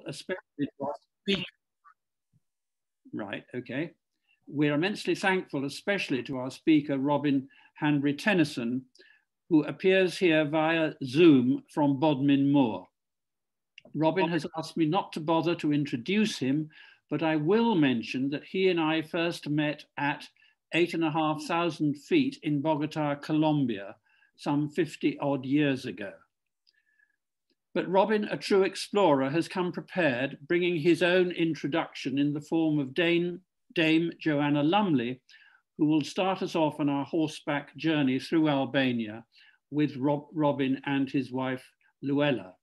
especially to our speaker. Right, okay. We're immensely thankful, especially to our speaker, Robin Hanbury-Tenison, who appears here via Zoom from Bodmin Moor. Robin has asked me not to bother to introduce him, but I will mention that he and I first met at 8,500 feet in Bogota, Colombia, some 50 odd years ago. But Robin, a true explorer, has come prepared, bringing his own introduction in the form of Dame Joanna Lumley, who will start us off on our horseback journey through Albania with Robin and his wife, Luella.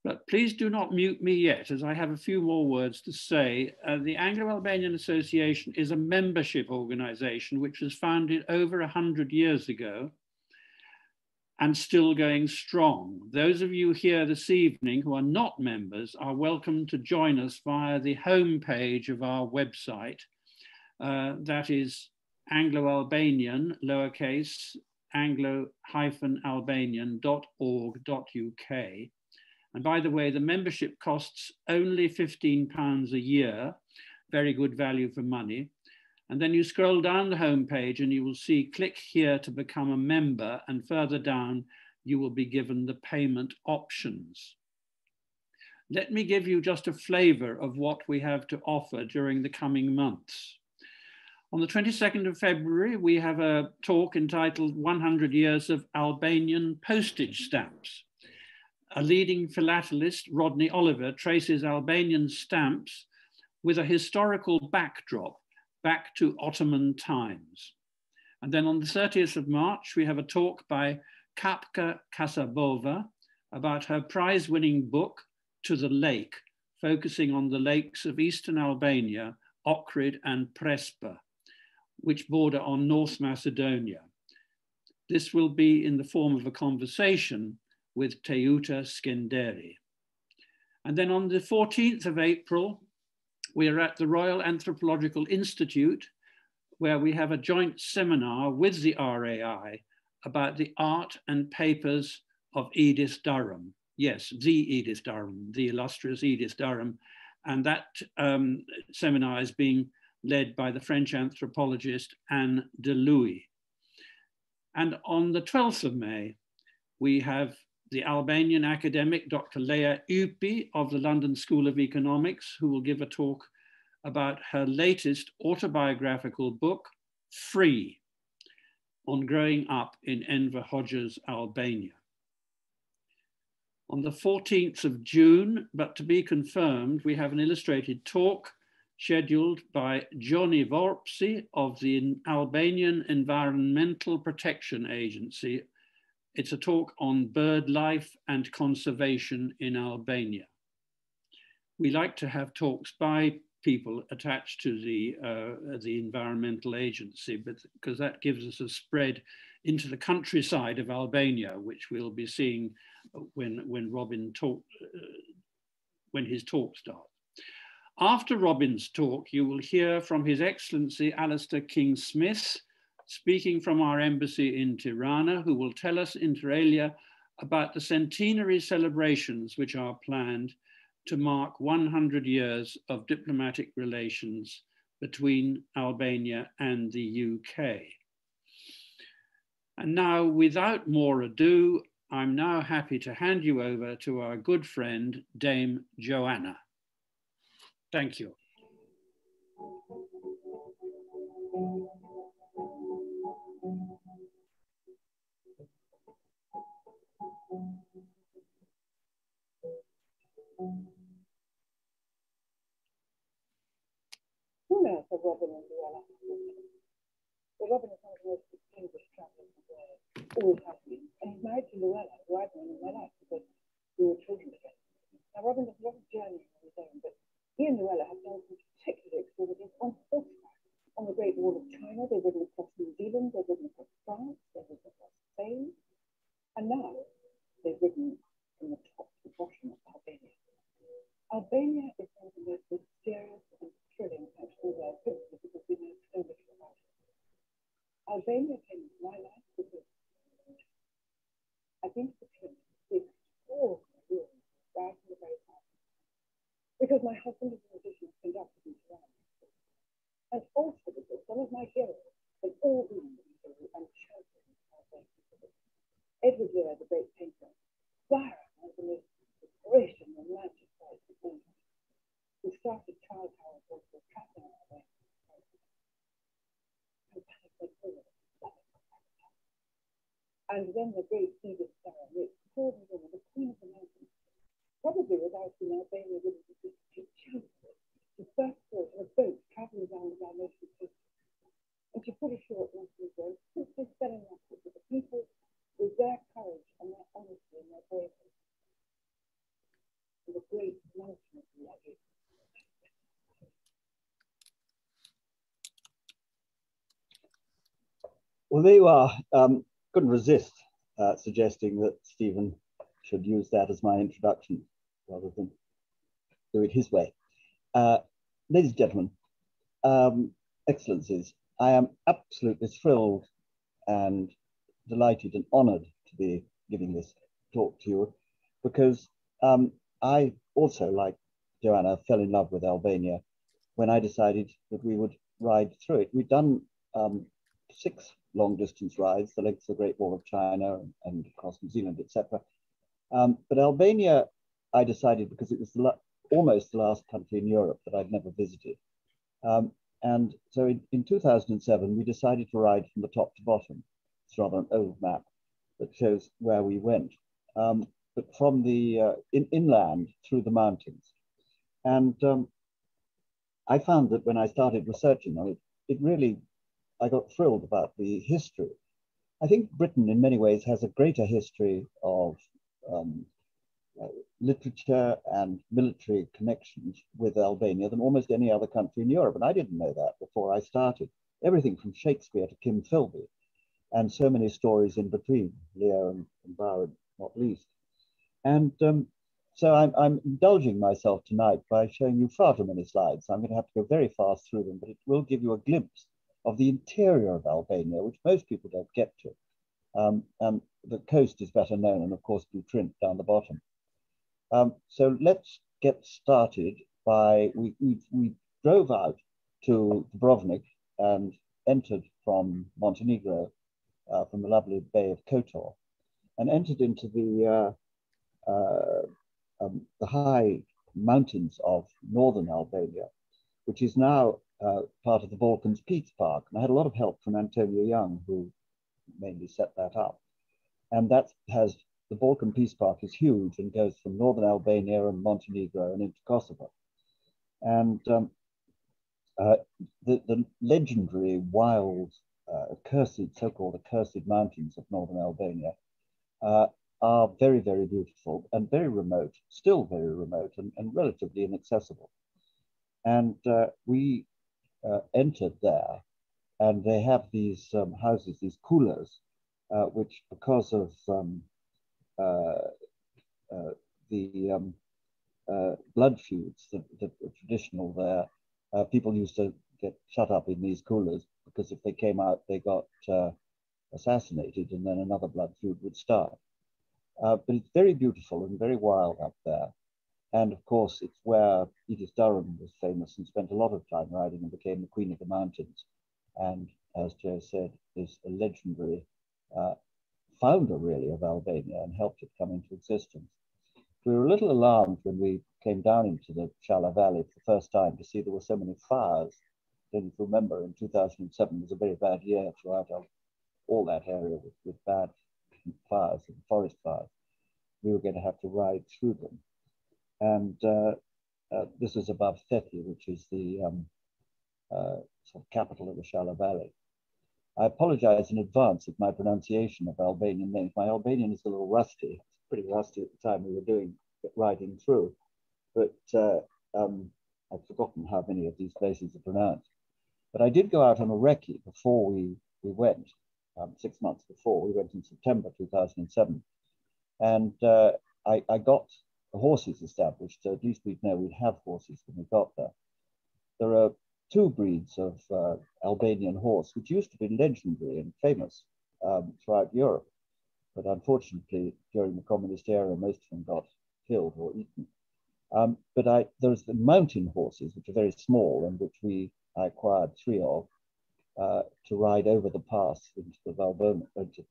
But please do not mute me yet, as I have a few more words to say. The Anglo-Albanian Association is a membership organization which was founded over 100 years ago and still going strong. Those of you here this evening who are not members are welcome to join us via the homepage of our website. That is Anglo-Albanian, lowercase, anglo-albanian.org.uk. And by the way, the membership costs only £15 a year, very good value for money. And then you scroll down the homepage and you will see click here to become a member, and further down you will be given the payment options. Let me give you just a flavor of what we have to offer during the coming months. On the 22nd of February, we have a talk entitled 100 Years of Albanian Postage Stamps. A leading philatelist, Rodney Oliver, traces Albanian stamps with a historical backdrop back to Ottoman times. And then on the 30th of March, we have a talk by Kapka Kasabova about her prize-winning book, To the Lake, focusing on the lakes of Eastern Albania, Ohrid and Prespa, which border on North Macedonia. This will be in the form of a conversation with Teuta Skenderi. And then on the 14th of April, we are at the Royal Anthropological Institute, where we have a joint seminar with the RAI about the art and papers of Edith Durham. Yes, the Edith Durham, the illustrious Edith Durham. And that seminar is being led by the French anthropologist Anne de Louis. And on the 12th of May, we have the Albanian academic, Dr. Leah Upi of the London School of Economics, who will give a talk about her latest autobiographical book, Free, on growing up in Enver Hoxha's Albania. On the 14th of June, but to be confirmed, we have an illustrated talk scheduled by Johnny Vorpsi of the Albanian Environmental Protection Agency. It's a talk on bird life and conservation in Albania. We like to have talks by people attached to the environmental agency, because that gives us a spread into the countryside of Albania, which we'll be seeing when Robin when his talk starts. After Robin's talk, you will hear from His Excellency Alistair King-Smith, speaking from our embassy in Tirana, who will tell us inter alia about the centenary celebrations which are planned to mark 100 years of diplomatic relations between Albania and the UK. And now, without more ado, I'm now happy to hand you over to our good friend, Dame Joanna. Thank you. Who knows of Robin and Luella? Well, Robin is one of the most distinguished travellers in the world, always has been, and he's married to Luella, who I've known in my life because we were children together. Now, Robin does a lot of journeying on his own, but he and Luella have done some particularly extraordinary on horseback. On the Great Wall of China, they've ridden across New Zealand, they've ridden across France, they've ridden across Spain, and now they've ridden from the top to the bottom of Albania. Albania is one of the most mysterious and thrilling countries in the world, simply because we know so little about it. Albania came into my life because I've been to the Cape, the extraordinary ruins right in the because my husband is a musician who conducted me around. And also because some of my heroes have all been and chosen Albania. Edward Durham, the great painter, Byron, one of the most great and romantic poets of all time, who started Child Tower also trapping Albania. And then the great Edith Durham, the extraordinary woman, the Queen of the Mountains, probably without whom Albania would have been a chance of it. She first saw a boat traveling down the Dalmatian coast. And she put ashore at Montenegro, simply fell in love with the people, with their courage and their honesty and their bravery. And the great mountain of the Aegean. Well, there you are. Couldn't resist suggesting that Stephen should use that as my introduction rather than do it his way. Ladies and gentlemen, Excellencies, I am absolutely thrilled and delighted and honored to be giving this talk to you because I also, like Joanna, fell in love with Albania when I decided that we would ride through it. We'd done 6 long distance rides, the length of the Great Wall of China and across New Zealand, etc. But Albania, I decided because it was almost the last country in Europe that I'd never visited. And so in 2007, we decided to ride from the top to bottom. It's rather an old map that shows where we went, but from the inland through the mountains. And I found that when I started researching on it, it really, I got thrilled about the history. I think Britain in many ways has a greater history of literature and military connections with Albania than almost any other country in Europe. And I didn't know that before I started. Everything from Shakespeare to Kim Philby, and so many stories in between, Lear and Byron, not least. And so I'm indulging myself tonight by showing you far too many slides. I'm going to have to go very fast through them, but it will give you a glimpse of the interior of Albania, which most people don't get to. And the coast is better known, and of course, Butrint down the bottom. So let's get started by, we drove out to Dubrovnik and entered from Montenegro, from the lovely Bay of Kotor, and entered into the high mountains of northern Albania, which is now part of the Balkans Peace Park. And I had a lot of help from Antonio Young, who mainly set that up. And that has, the Balkan Peace Park is huge and goes from northern Albania and Montenegro and into Kosovo. And the legendary wild, accursed, so-called accursed mountains of northern Albania are very, very beautiful and very remote, still very remote and relatively inaccessible. And we entered there, and they have these houses, these kulas, which because of the blood feuds that were traditional there, people used to get shut up in these kulas because if they came out, they got assassinated, and then another blood feud would start. But it's very beautiful and very wild up there. And of course, it's where Edith Durham was famous and spent a lot of time riding and became the Queen of the Mountains. And as Joe said, is a legendary founder, really, of Albania and helped it come into existence. We were a little alarmed when we came down into the Shala Valley for the first time to see there were so many fires. Then, if you remember, in 2007 was a very bad year throughout all that area with bad fires and forest fires. We were going to have to ride through them. And this is above Thetti, which is the sort of capital of the Shala Valley. I apologize in advance of my pronunciation of Albanian names. My Albanian is a little rusty. It's pretty rusty at the time we were riding through, but I've forgotten how many of these places are pronounced. But I did go out on a recce before we went, 6 months before. We went in September 2007. And I got the horses established, so at least we'd know we'd have horses when we got there. There are 2 breeds of Albanian horse, which used to be legendary and famous throughout Europe. But unfortunately, during the communist era, most of them got killed or eaten. But there's the mountain horses, which are very small and which I acquired 3 of to ride over the pass into the Valbona, into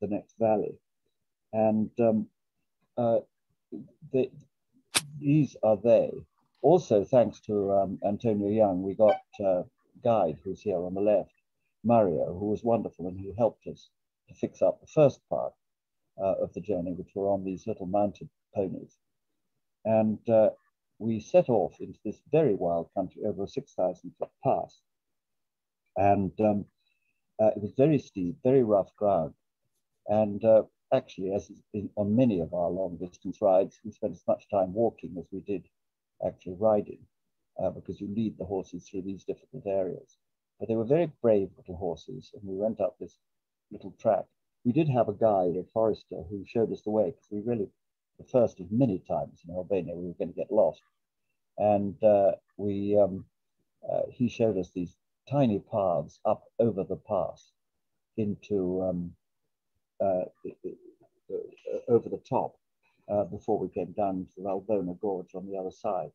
the next valley. And these are they. Also, thanks to Antonio Young, we got a guide who's here on the left, Mario, who was wonderful and who helped us to fix up the first part of the journey, which were on these little mounted ponies. And we set off into this very wild country over a 6,000-foot pass. And it was very steep, very rough ground. And actually, as on many of our long distance rides, we spent as much time walking as we did actually riding, because you lead the horses through these difficult areas. But they were very brave little horses, and we went up this little track. We did have a guide, a forester, who showed us the way, because we really, the first of many times in Albania, we were going to get lost. And he showed us these tiny paths up over the pass into over the top before we came down to the Valbona Gorge on the other side.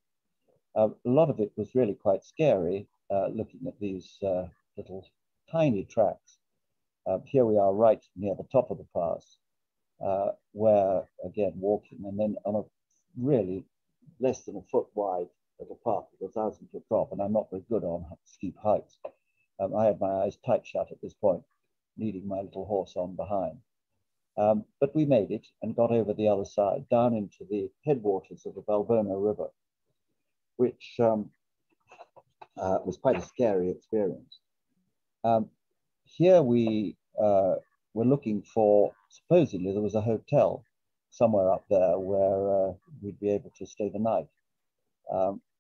A lot of it was really quite scary, looking at these little tiny tracks. Here we are right near the top of the pass, where, again, walking, and then on a really less than a foot wide little path with a 1,000-foot drop, and I'm not very good on steep heights. I had my eyes tight shut at this point, leading my little horse on behind. But we made it and got over the other side, down into the headwaters of the Valbona River, which was quite a scary experience. Here we were looking for, supposedly there was a hotel somewhere up there where we'd be able to stay the night.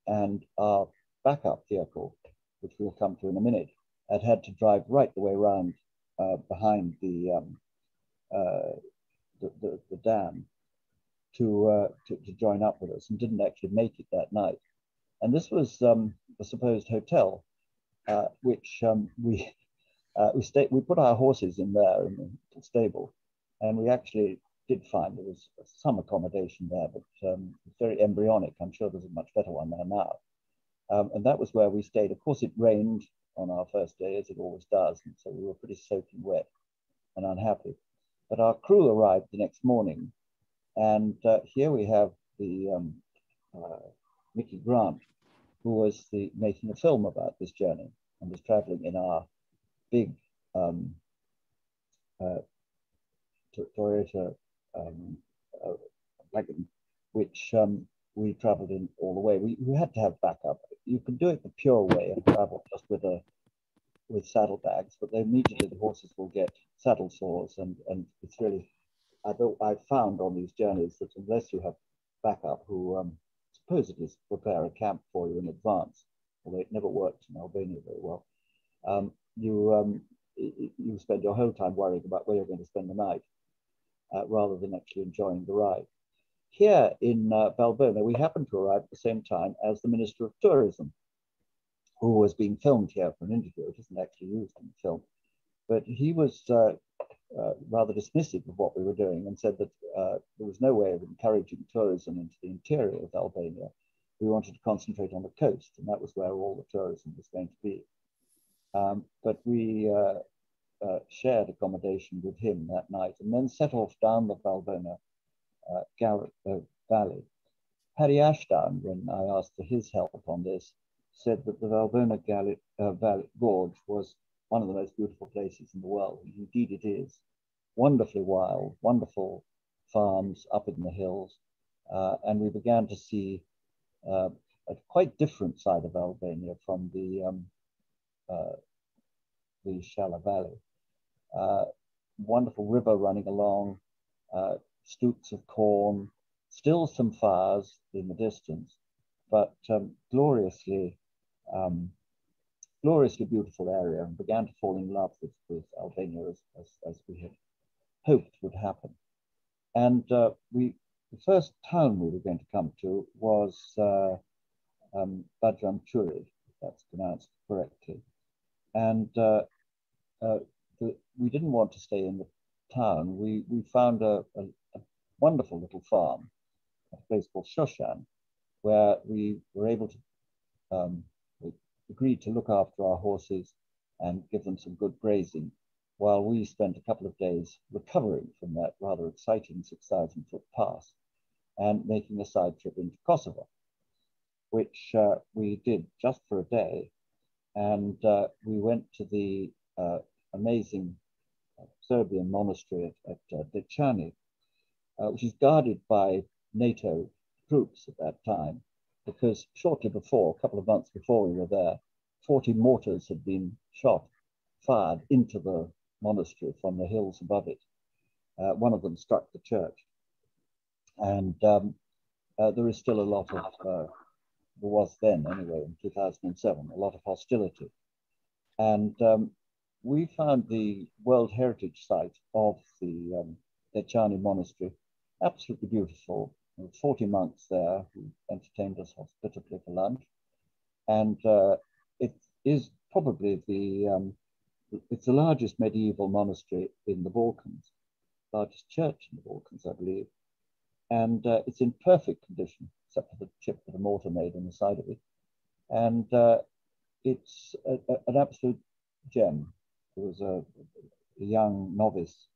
And our backup vehicle, which we'll come to in a minute, had to drive right the way around behind the dam to join up with us, and didn't actually make it that night. And this was the supposed hotel, which we put our horses in there in the stable, and we actually did find there was some accommodation there, but it's very embryonic. I'm sure there's a much better one there now. And that was where we stayed. Of course, it rained on our first day, as it always does, and so we were pretty soaking wet and unhappy. But our crew arrived the next morning, and here we have the Mickey Grant, who was making a film about this journey and was traveling in our big Toyota wagon, which we traveled in all the way. We had to have backup. You could do it the pure way and travel just with saddlebags, but then immediately the horses will get saddle sores, and it's really, I've found on these journeys that unless you have backup who supposedly prepare a camp for you in advance, although it never worked in Albania very well, you spend your whole time worrying about where you're going to spend the night, rather than actually enjoying the ride. Here in Valbona, we happened to arrive at the same time as the Minister of Tourism, who was being filmed here for an interview. It isn't actually used in the film, but he was rather dismissive of what we were doing and said that there was no way of encouraging tourism into the interior of Albania. We wanted to concentrate on the coast, and that was where all the tourism was going to be. But we shared accommodation with him that night, and then set off down the Valbona Valley. Paddy Ashdown, when I asked for his help on this, said that the Valbona Valley Gorge was one of the most beautiful places in the world. Indeed it is. Wonderfully wild, wonderful farms up in the hills. And we began to see a quite different side of Albania from the Shala Valley. Wonderful river running along, stooks of corn, still some fires in the distance, but gloriously beautiful area, and began to fall in love with Albania as we had hoped would happen. And the first town we were going to come to was Bayern Trail, if that's pronounced correctly. And we didn't want to stay in the town. We found a wonderful little farm, place called Shoshan, where we were able to, we agreed to look after our horses and give them some good grazing, while we spent a couple of days recovering from that rather exciting 6,000-foot pass and making a side trip into Kosovo, which we did just for a day. And we went to the amazing Serbian monastery at Dečani, which is guarded by NATO troops at that time, because shortly before, a couple of months before we were there, 40 mortars had been fired into the monastery from the hills above it. One of them struck the church. And there is still a lot of, there was then anyway, in 2007, a lot of hostility. And we found the World Heritage Site of the Dečani Monastery absolutely beautiful. There were 40 monks there who entertained us hospitably for lunch. And it is probably it's the largest medieval monastery in the Balkans, largest church in the Balkans, I believe. And it's in perfect condition, except for the chip that a mortar made on the side of it. And it's an absolute gem. There was a young novice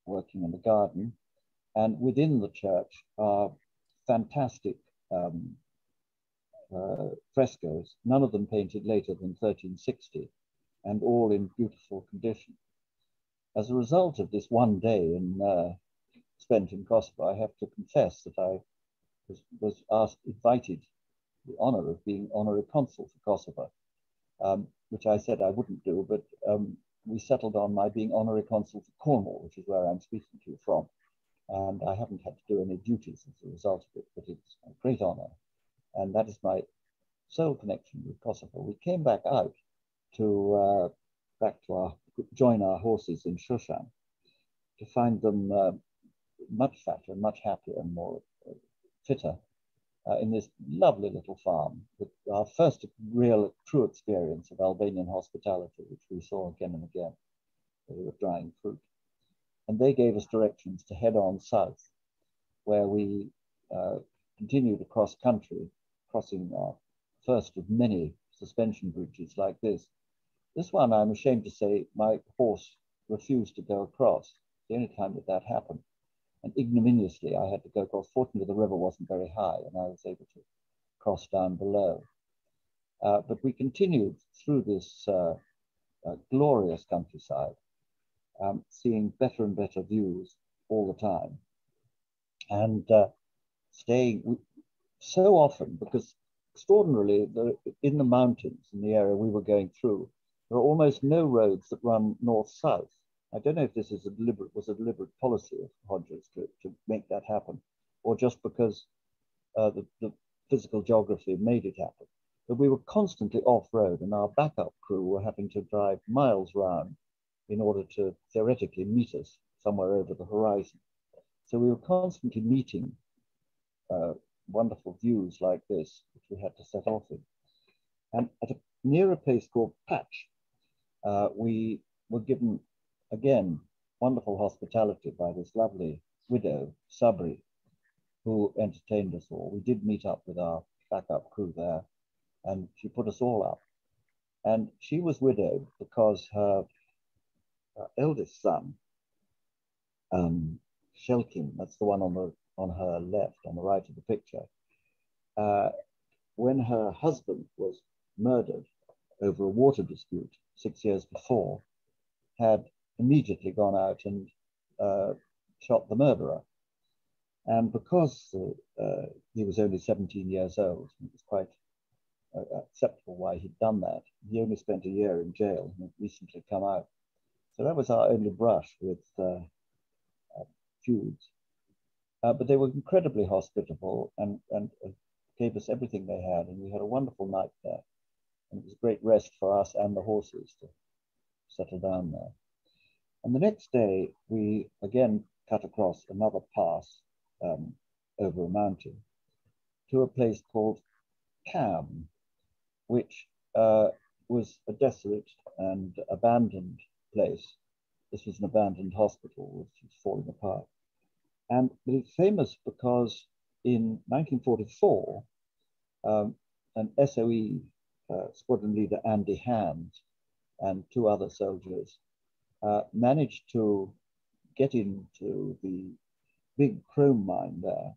working in the garden, and within the church are fantastic frescoes, none of them painted later than 1360, and all in beautiful condition. As a result of this one day spent in Kosovo, I have to confess that I was invited the honor of being honorary consul for Kosovo, which I said I wouldn't do, but we settled on my being honorary consul for Cornwall, which is where I'm speaking to you from. And I haven't had to do any duties as a result of it, but it's a great honor. And that is my sole connection with Kosovo. We came back out to join our horses in Shushan, to find them much fatter, much happier, and more fitter in this lovely little farm, with our first real true experience of Albanian hospitality, which we saw again and again. We were drying fruit. And they gave us directions to head on south, where we continued across country, crossing our first of many suspension bridges like this. This one, I'm ashamed to say, my horse refused to go across. The only time that happened. And ignominiously, I had to go across. Fortunately, the river wasn't very high, and I was able to cross down below. But we continued through this glorious countryside, seeing better and better views all the time. And staying so often, because extraordinarily, in the mountains, in the area we were going through, there are almost no roads that run north-south. I don't know if this is was a deliberate policy of Hodges to make that happen, or just because the physical geography made it happen. But we were constantly off-road, and our backup crew were having to drive miles round in order to theoretically meet us somewhere over the horizon. So we were constantly meeting wonderful views like this, which we had to set off in. And near a place called Patch, we were given, again, wonderful hospitality by this lovely widow, Sabri, who entertained us all. We did meet up with our backup crew there, and she put us all up. And she was widowed because her eldest son, Shelkin, that's the one on her left, on the right of the picture, when her husband was murdered over a water dispute 6 years before, had immediately gone out and shot the murderer. And because he was only 17 years old, it was quite acceptable why he'd done that. He only spent a year in jail and had recently come out. So that was our only brush with feuds. But they were incredibly hospitable and gave us everything they had, and we had a wonderful night there. And it was a great rest for us and the horses to settle down there. And the next day, we again cut across another pass over a mountain to a place called Cam, which was a desolate and abandoned place. This was an abandoned hospital which was falling apart. But it's famous because in 1944, an SOE squadron leader, Andy Hand, and 2 other soldiers managed to get into the big chrome mine there,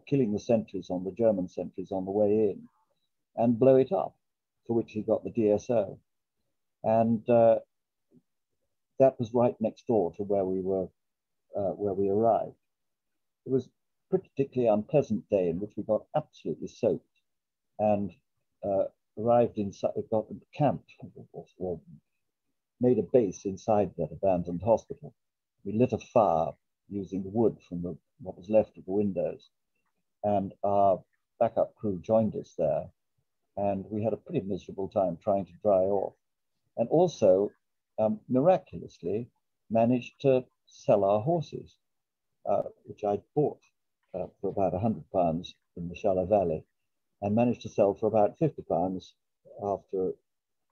killing the sentries on the German sentries on the way in, and blow it up, for which he got the DSO. And that was right next door to where we were, where we arrived. It was a particularly unpleasant day in which we got absolutely soaked and arrived inside, got camped, or made a base inside that abandoned hospital. We lit a fire using the wood from what was left of the windows, and our backup crew joined us there, and we had a pretty miserable time trying to dry off, and also miraculously managed to sell our horses, which I bought for about £100 in the Shallow Valley, and managed to sell for about £50 after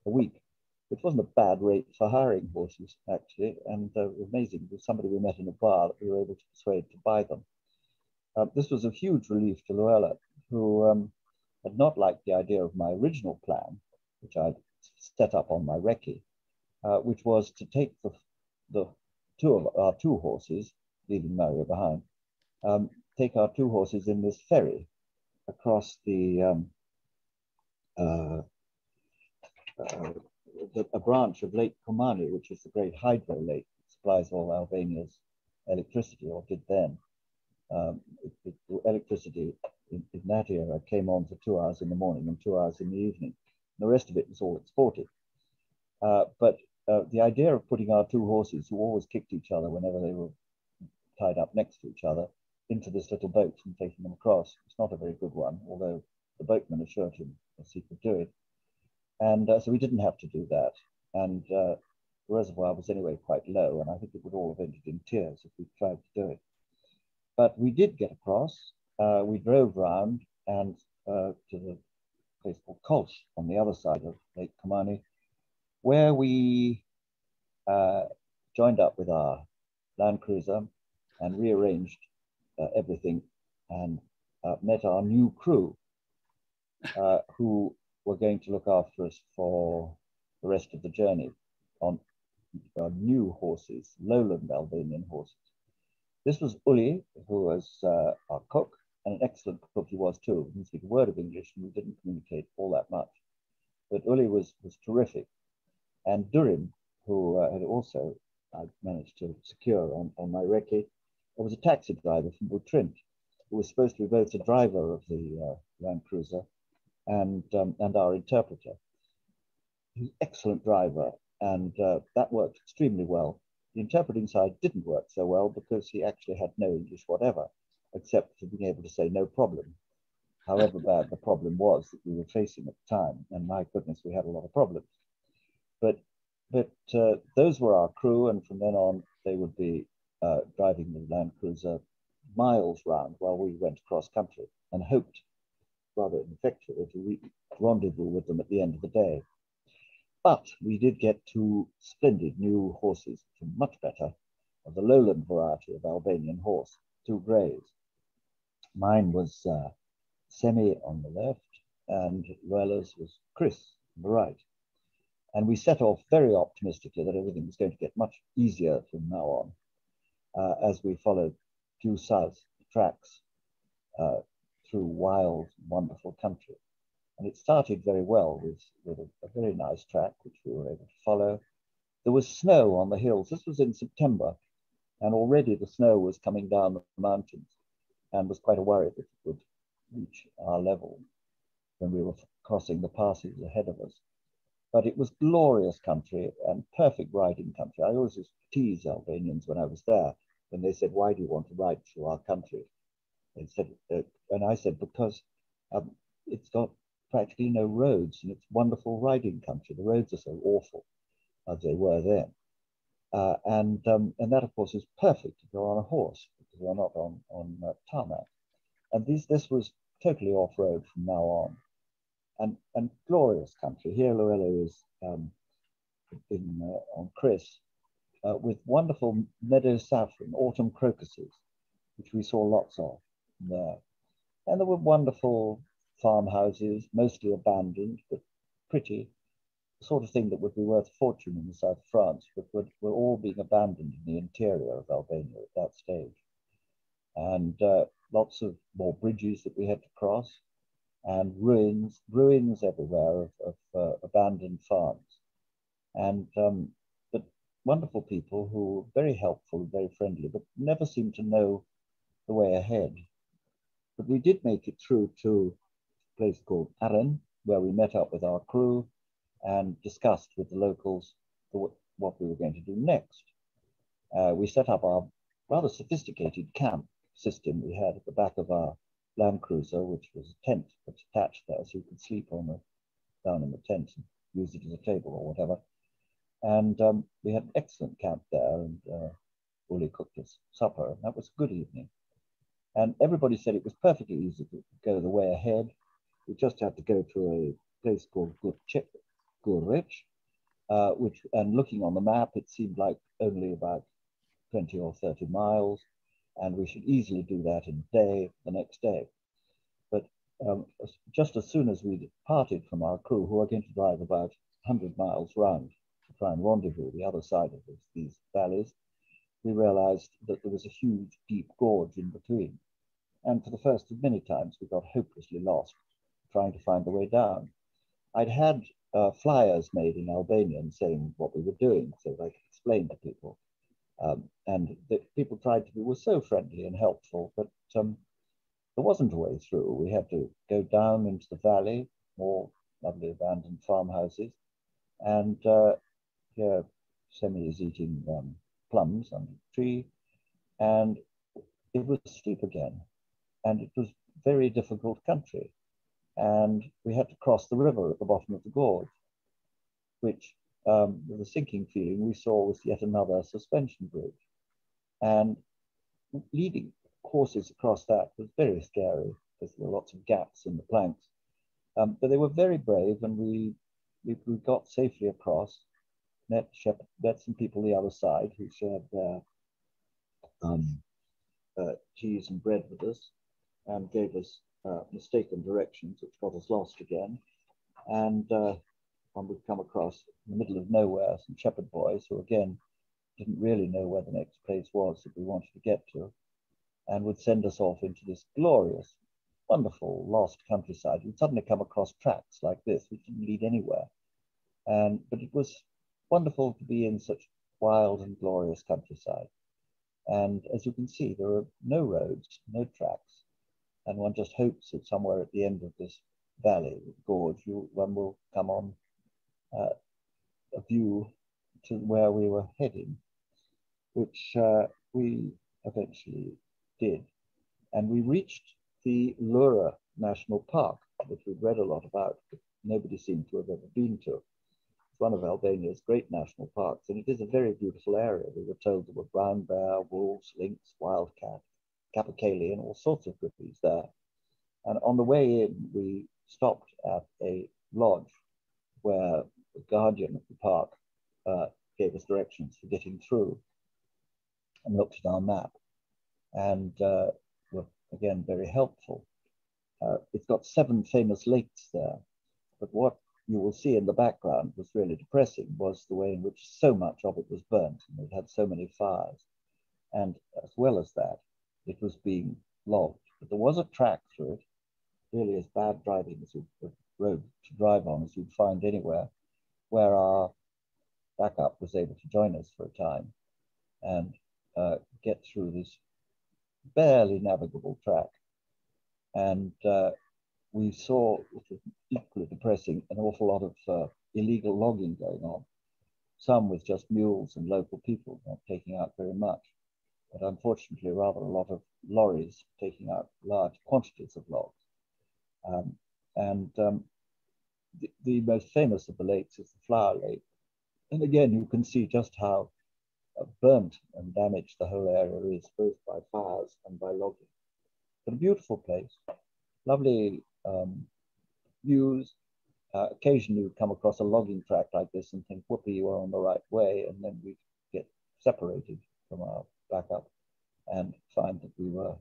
a week, which wasn't a bad rate for hiring horses, actually. And amazing, with somebody we met in a bar that we were able to persuade to buy them. This was a huge relief to Luella, who had not liked the idea of my original plan, which I'd set up on my recce, which was to take the 2 of our 2 horses, leaving Mario behind, take our 2 horses in this ferry across a branch of Lake Kumani, which is the great hydro lake that supplies all Albania's electricity, or did then. Electricity in that era came on for 2 hours in the morning and 2 hours in the evening. The rest of it was all exported. But the idea of putting our 2 horses, who always kicked each other whenever they were tied up next to each other, into this little boat and taking them across, it's not a very good one, although the boatman assured him that he could do it. And so we didn't have to do that. And the reservoir was anyway quite low, and I think it would all have ended in tears if we tried to do it. But we did get across. We drove round and to the place called Kolsch on the other side of Lake Kumani, where we joined up with our Land Cruiser and rearranged everything, and met our new crew, who were going to look after us for the rest of the journey on new horses, lowland Albanian horses. This was Uli, who was our cook, and an excellent cook he was too. He didn't speak a word of English, and we didn't communicate all that much. But Uli was terrific. And Durham, who had also I managed to secure on my recce, was a taxi driver from Butrint, who was supposed to be both the driver of the Land Cruiser and our interpreter. He was an excellent driver, and that worked extremely well. The interpreting side didn't work so well because he actually had no English whatever, except for being able to say no problem, however bad the problem was that we were facing at the time. And my goodness, we had a lot of problems. But those were our crew, and from then on, they would be driving the Land Cruiser miles round while we went across country, and hoped rather effectually to rendezvous with them at the end of the day. But we did get 2 splendid new horses, much better, of the lowland variety of Albanian horse, 2 greys. Mine was Semi on the left, and Luella's was Chris on the right. And we set off very optimistically that everything was going to get much easier from now on, as we followed due south tracks through wild, wonderful country. And it started very well with a very nice track, which we were able to follow. There was snow on the hills. This was in September, and already the snow was coming down the mountains, and was quite a worry that it would reach our level when we were crossing the passes ahead of us. But it was glorious country and perfect riding country. I always used to tease Albanians when I was there, when they said, "Why do you want to ride through our country?" They said, and I said, because it's got practically no roads, and it's wonderful riding country. The roads are so awful, as they were then. And that, of course, is perfect if you're on a horse, because you're not on tarmac. And this was totally off-road from now on. And glorious country. Here Luella is on Chris, with wonderful meadow saffron, autumn crocuses, which we saw lots of there. And there were wonderful farmhouses, mostly abandoned, but pretty, the sort of thing that would be worth a fortune in the south of France, but were all being abandoned in the interior of Albania at that stage. And lots of more bridges that we had to cross, and ruins everywhere of abandoned farms. And but wonderful people who were very helpful, very friendly, but never seemed to know the way ahead. But we did make it through to a place called Arran, where we met up with our crew and discussed with the locals what we were going to do next. We set up our rather sophisticated camp system we had at the back of our Land Cruiser, which was a tent that's attached there, so you could sleep down in the tent and use it as a table or whatever. And we had an excellent camp there, and Uli cooked us supper, and that was a good evening. And everybody said it was perfectly easy to go the way ahead. We just had to go to a place called Gurich, and looking on the map, it seemed like only about 20 or 30 miles, and we should easily do that in a day, the next day. But just as soon as we departed from our crew, who are going to drive about 100 miles round to try and rendezvous the other side of these valleys, we realized that there was a huge, deep gorge in between. And for the first of many times, we got hopelessly lost trying to find the way down. I'd had flyers made in Albanian saying what we were doing so that I could explain to people. And the people were so friendly and helpful, but there wasn't a way through. We had to go down into the valley, more lovely abandoned farmhouses, and here Semi is eating plums under a tree, and it was steep again, and it was very difficult country, and we had to cross the river at the bottom of the gorge, which with a sinking feeling we saw was yet another suspension bridge, and leading horses across that was very scary because there were lots of gaps in the planks, but they were very brave, and we got safely across. Met some people the other side who shared their cheese and bread with us and gave us mistaken directions, which got us lost again. And when we'd come across in the middle of nowhere some shepherd boys who again didn't really know where the next place was that we wanted to get to, and would send us off into this glorious, wonderful, lost countryside. We'd suddenly come across tracks like this, which didn't lead anywhere. But it was wonderful to be in such wild and glorious countryside. And as you can see, there are no roads, no tracks. And one just hopes that somewhere at the end of this valley, gorge, one will come on a view to where we were heading, which we eventually did. And we reached the Lura National Park, which we'd read a lot about, but nobody seemed to have ever been to. It's one of Albania's great national parks, and it is a very beautiful area. We were told there were brown bear, wolves, lynx, wildcat, capercaillie, and all sorts of goodies there. And on the way in, we stopped at a lodge where the guardian of the park gave us directions for getting through, and looked at our map, and were again very helpful. It's got 7 famous lakes there, but what you will see in the background was really depressing was the way in which so much of it was burnt, and it had so many fires. And as well as that, it was being logged. But there was a track through it, really as bad driving as a road to drive on as you'd find anywhere, where our backup was able to join us for a time and get through this barely navigable track. And we saw, which was equally depressing, an awful lot of illegal logging going on, some with just mules and local people not taking out very much, but unfortunately rather a lot of lorries taking out large quantities of logs. The most famous of the lakes is the Flower Lake. And again, you can see just how burnt and damaged the whole area is, both by fires and by logging. But a beautiful place, lovely views. Occasionally you come across a logging track like this and think, whoopee, you are on the right way, and then we get separated from our backup and find that we were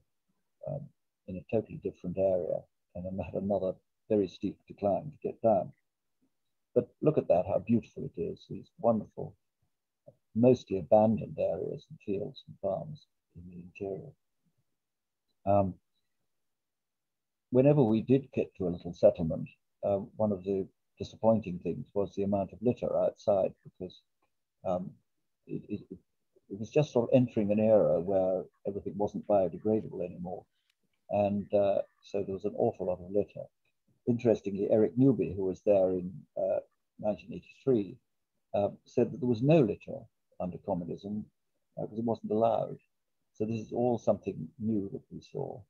in a totally different area and then had another very steep decline to get down. But look at that, how beautiful it is, these wonderful, mostly abandoned areas and fields and farms in the interior. Whenever we did get to a little settlement, one of the disappointing things was the amount of litter outside, because it was just sort of entering an era where everything wasn't biodegradable anymore. And so there was an awful lot of litter. Interestingly, Eric Newby, who was there in 1983, said that there was no litter under communism because it wasn't allowed. So this is all something new that we saw.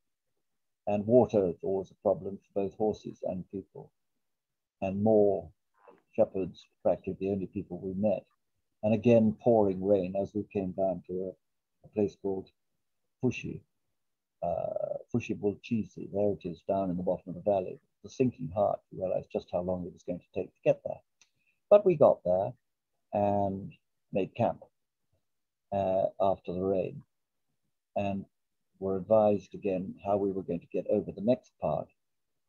And water is always a problem for both horses and people. And more shepherds, practically the only people we met. And again, pouring rain as we came down to a place called Fushi Bulchisi. There it is, down in the bottom of the valley. The sinking heart, we realized just how long it was going to take to get there. But we got there and made camp after the rain, and were advised again how we were going to get over the next part,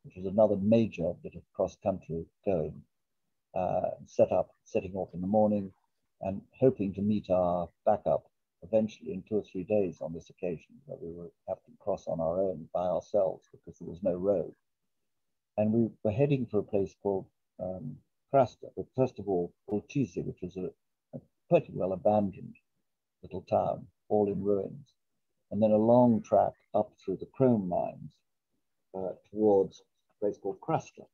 which was another major bit of cross-country going. Setting off in the morning and hoping to meet our backup eventually in 2 or 3 days on this occasion, where we would have to cross on our own by ourselves because there was no road. And we were heading for a place called Krasta, but first of all, Bulchisi, which was a pretty well abandoned little town, all in ruins. And then a long track up through the chrome mines towards a place called Krasta.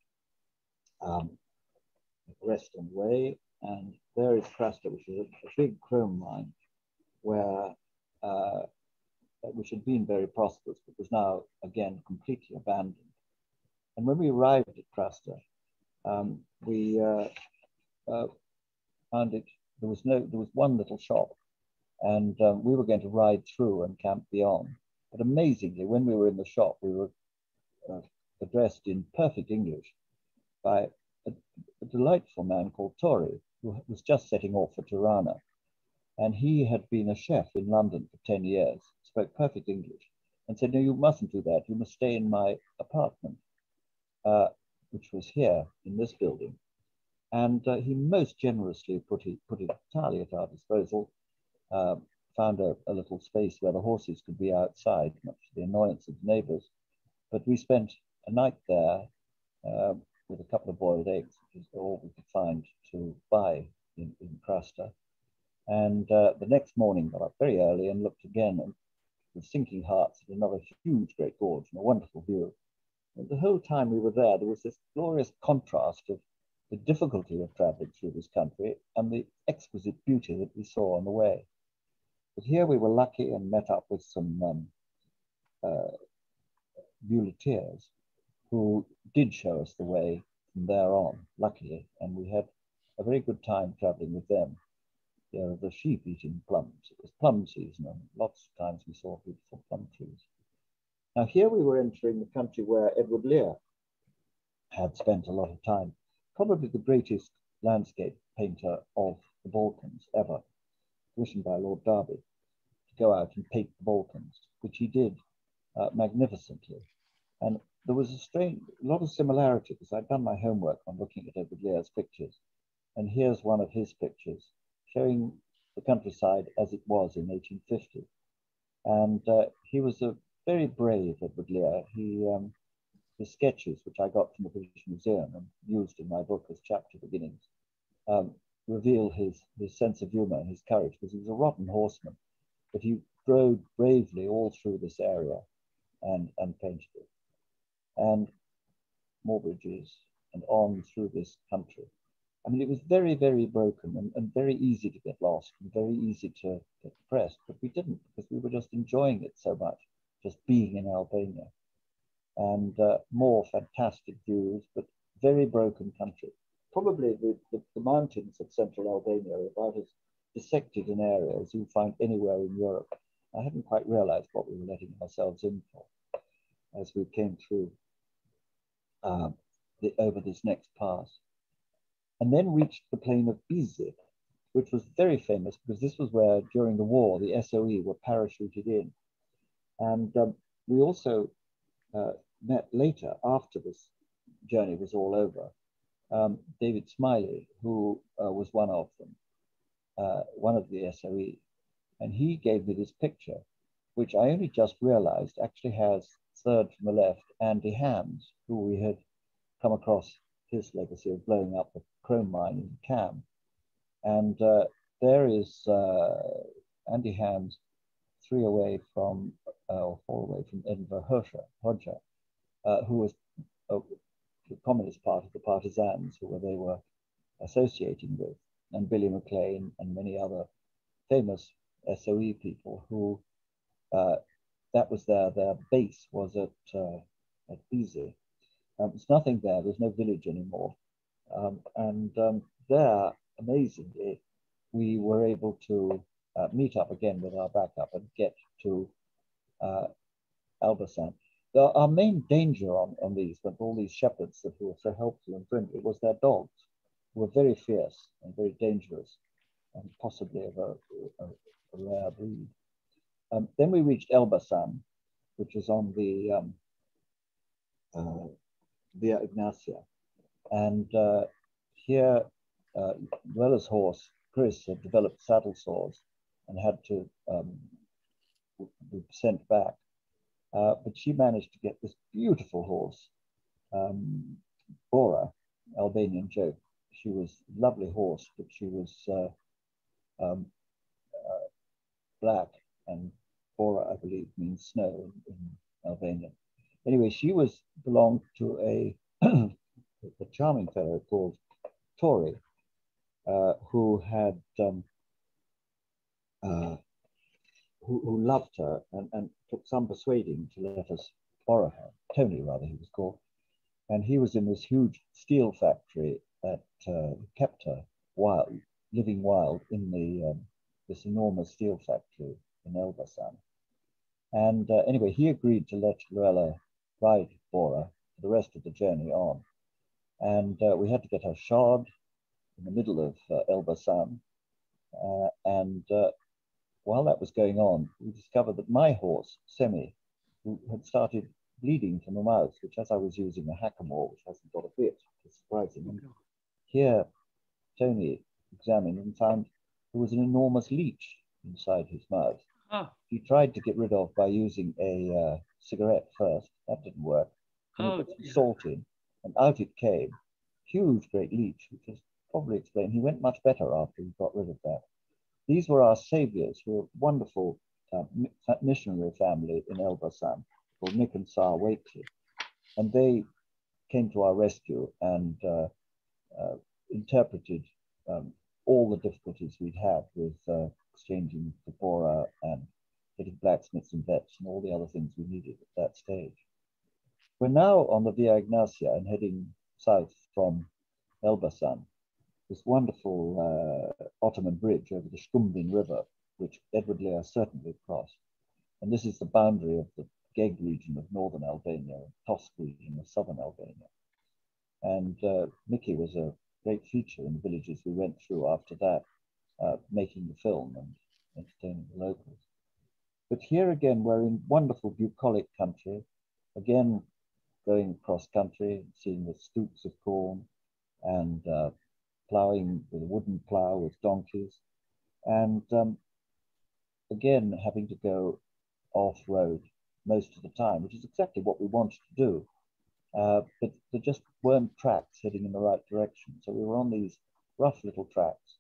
Rest on the way, and there is Krasta, which is a big chrome mine, where which had been very prosperous, but was now again completely abandoned. And when we arrived at Krasta, we found it. There was one little shop, and we were going to ride through and camp beyond. But amazingly, when we were in the shop, we were addressed in perfect English by a delightful man called Tori, who was just setting off for Tirana. And he had been a chef in London for 10 years, spoke perfect English, and said, no, you mustn't do that. You must stay in my apartment, which was here in this building. And he most generously put it entirely at our disposal, found a little space where the horses could be outside, much to the annoyance of the neighbors. But we spent a night there with a couple of boiled eggs, which is all we could find to buy in Krasta. And the next morning got up very early and looked again, and with sinking hearts at another huge great gorge and a wonderful view. And the whole time we were there was this glorious contrast of the difficulty of traveling through this country and the exquisite beauty that we saw on the way. But here we were lucky and met up with some muleteers who did show us the way from there on, luckily, and we had a very good time traveling with them. There were the sheep eating plums. It was plum season, and lots of times we saw beautiful plum trees. Now here we were entering the country where Edward Lear had spent a lot of time, probably the greatest landscape painter of the Balkans ever, commissioned by Lord Derby to go out and paint the Balkans, which he did magnificently. And there was a lot of similarity, because I'd done my homework on looking at Edward Lear's pictures. And here's one of his pictures showing the countryside as it was in 1850. And he was a very brave Edward Lear. His sketches, which I got from the British Museum and used in my book as chapter beginnings, reveal his sense of humor and his courage, because he was a rotten horseman, but he rode bravely all through this area and painted it. And more bridges and on through this country. I mean, it was very, very broken and very easy to get lost and very easy to get depressed, but we didn't, because we were just enjoying it so much, just being in Albania. And more fantastic views, but very broken country. Probably the mountains of central Albania are about as dissected an area as you find anywhere in Europe. I hadn't quite realized what we were letting ourselves in for as we came through over this next pass. And then reached the plain of Izip, which was very famous because this was where, during the war, the SOE were parachuted in. And we also met later, after this journey was all over, David Smiley, who was one of them, one of the SOE. And he gave me this picture, which I only just realized actually has, third from the left, Andy Hams, who we had come across his legacy of blowing up the chrome mine in Cam. And there is Andy Hams, 3 away from, or 4 away from Edinburgh Hodger, who was the Communist Party, the partisans who they were associating with, and Billy McLean and many other famous SOE people who, that was their base was at Easy. There's nothing there, there's no village anymore. There, amazingly, we were able to meet up again with our backup and get to Elbasan. Our main danger on these, with all these shepherds that were so helpful and friendly, was their dogs, who were very fierce and very dangerous, and possibly of a rare breed. Then we reached Elbasan, which is on the Via Ignacia. And here, Luella's horse, Chris, had developed saddle sores and had to be sent back. But she managed to get this beautiful horse, Bora, Albanian joke. She was a lovely horse, but she was black, and Bora, I believe, means snow in Albanian. Anyway, she belonged to a charming fellow called Tori, who had who loved her and took some persuading to let us borrow her. Tony, rather, he was called. And he was in this huge steel factory that kept her wild, living wild in this enormous steel factory in Elbasan. And anyway, he agreed to let Luella ride Bora for the rest of the journey on. And we had to get her shod in the middle of Elbasan. While that was going on, we discovered that my horse, Semi, who had started bleeding from the mouth, which as I was using a hackamore, which hasn't got a bit, it's surprising. And here, Tony examined and found there was an enormous leech inside his mouth. He tried to get rid of by using a cigarette first. That didn't work. And he put some salt in, and out it came. Huge, great leech, which is probably explained. He went much better after he got rid of that. These were our saviors, who were a wonderful missionary family in Elbasan called Nick and Sarah Wakely. And they came to our rescue and interpreted all the difficulties we'd had with exchanging the Bora and getting blacksmiths and vets and all the other things we needed at that stage. We're now on the Via Ignacia and heading south from Elbasan, this wonderful Ottoman bridge over the Shkumbin River, which Edward Lear certainly crossed. And this is the boundary of the Geg region of northern Albania, and Tosk region of southern Albania. And Mickey was a great feature in the villages we went through after that, making the film and entertaining the locals. But here again, we're in wonderful bucolic country, again, going across country, seeing the stooks of corn and ploughing with a wooden plough with donkeys. And again, having to go off-road most of the time, which is exactly what we wanted to do. But there just weren't tracks heading in the right direction. So we were on these rough little tracks,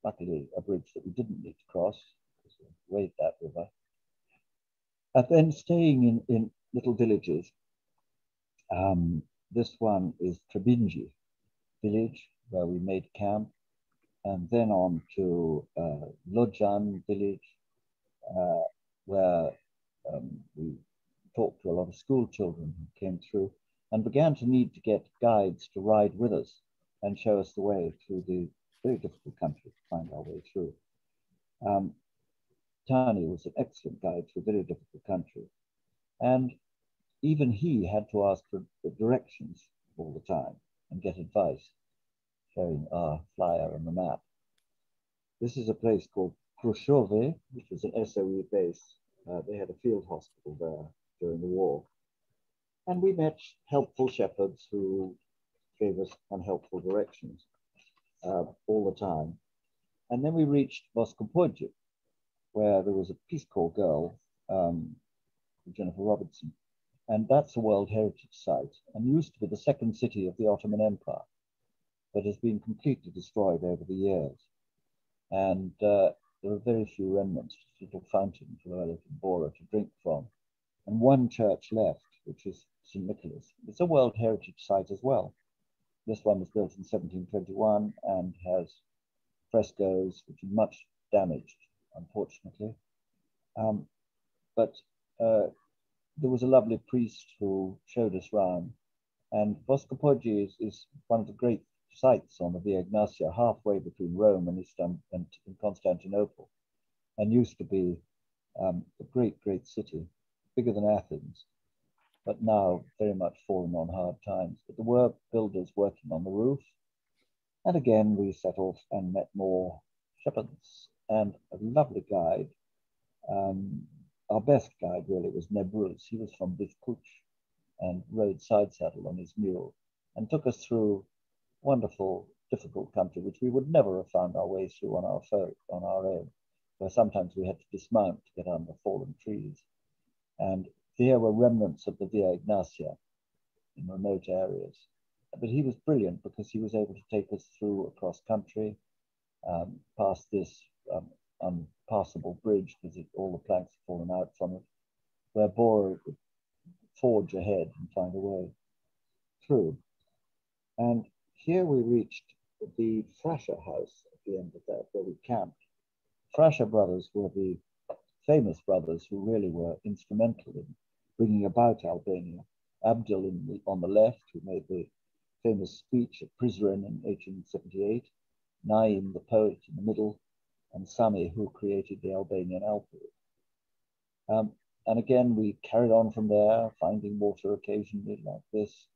luckily a bridge that we didn't need to cross because we wade that river. And then staying in little villages. This one is Trebinji village, where we made camp, and then on to Lojan village, where we talked to a lot of school children who came through and began to need to get guides to ride with us and show us the way through the very difficult country to find our way through. Tani was an excellent guide through a very difficult country. And even he had to ask for the directions all the time and get advice, showing our flyer and the map. This is a place called Khrushcheve, which was an SOE base They had a field hospital there during the war. And we met helpful shepherds who gave us unhelpful directions all the time. And then we reached Boscopodius, where there was a Peace Corps girl, Jennifer Robinson. And that's a World Heritage Site and used to be the second city of the Ottoman Empire, but has been completely destroyed over the years. And there are very few remnants, just a little fountain for Luella and Bora to drink from. And one church left, which is St. Nicholas. It's a World Heritage Site as well. This one was built in 1721 and has frescoes, which are much damaged, unfortunately. But there was a lovely priest who showed us round. And Boscopodius is one of the great sites on the Via Egnatia, halfway between Rome and Constantinople, and used to be a great, great city, bigger than Athens, but now very much fallen on hard times. But there were builders working on the roof. And again, we set off and met more shepherds and a lovely guide. Our best guide really was Nebruz. He was from Bifkuch and rode side saddle on his mule and took us through wonderful, difficult country, which we would never have found our way through on our own, where sometimes we had to dismount to get under fallen trees. And there were remnants of the Via Egnatia in remote areas. But he was brilliant because he was able to take us through across country, past this unpassable bridge because all the planks had fallen out from it, where Bora would forge ahead and find a way through. And here we reached the Frasher house at the end of that, where we camped. Frasher brothers were the famous brothers who really were instrumental in bringing about Albania. Abdul on the left, who made the famous speech at Prizren in 1878, Naim, the poet, in the middle, and Sami, who created the Albanian alphabet. And again, we carried on from there, finding water occasionally like this,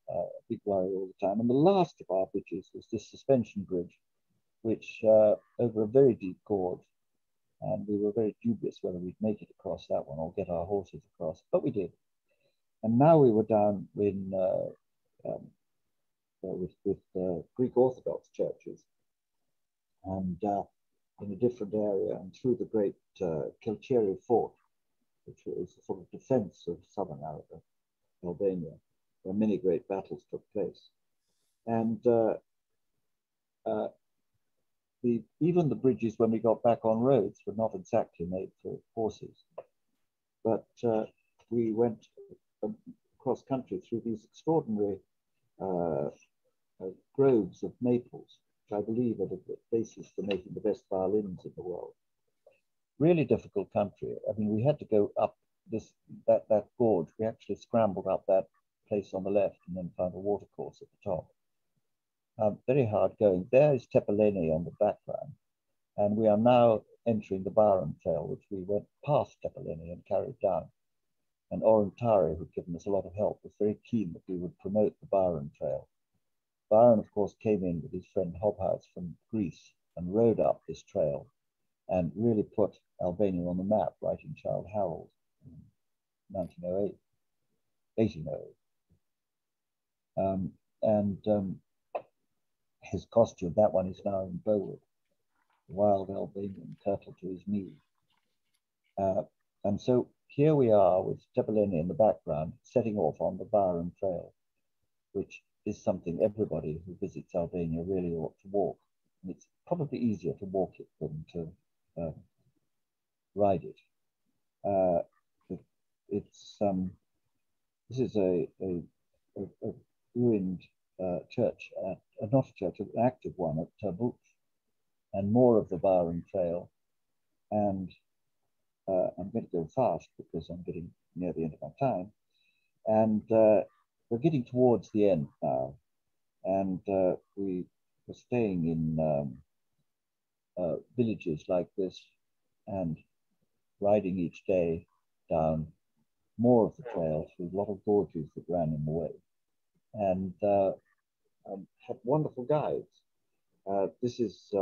a big worry all the time. And the last of our bridges was this suspension bridge, which over a very deep gorge, and we were very dubious whether we'd make it across that one or get our horses across, but we did. And now we were down in with Greek Orthodox churches, and in a different area, and through the great Kilcheri fort, which was a sort of defense of southern Albania, where many great battles took place. And even the bridges when we got back on roads were not exactly made for horses. But we went across country through these extraordinary groves of maples, which I believe are the basis for making the best violins in the world. Really difficult country. I mean, we had to go up that gorge. We actually scrambled up that place on the left and then found a watercourse at the top. Very hard going. There is Tepeleni on the background, and we are now entering the Byron Trail, which we went past Tepeleni and carried down. And Orantari, who'd given us a lot of help, was very keen that we would promote the Byron Trail. Byron, of course, came in with his friend Hobhouse from Greece and rode up this trail and really put Albania on the map, writing Childe Harold in 1908, 1808. His costume, that one is now in Bowood, wild Albanian turtle to his knee. And so here we are with Tepeleni in the background, setting off on the Byron Trail, which is something everybody who visits Albania really ought to walk. And it's probably easier to walk it than to ride it. This is a ruined church, not a church, an active one at Terbuch, and more of the Byron Trail. And I'm going to go fast because I'm getting near the end of my time. And we're getting towards the end now. And we were staying in villages like this and riding each day down more of the trail through a lot of gorges that ran in the way. And had wonderful guides. This is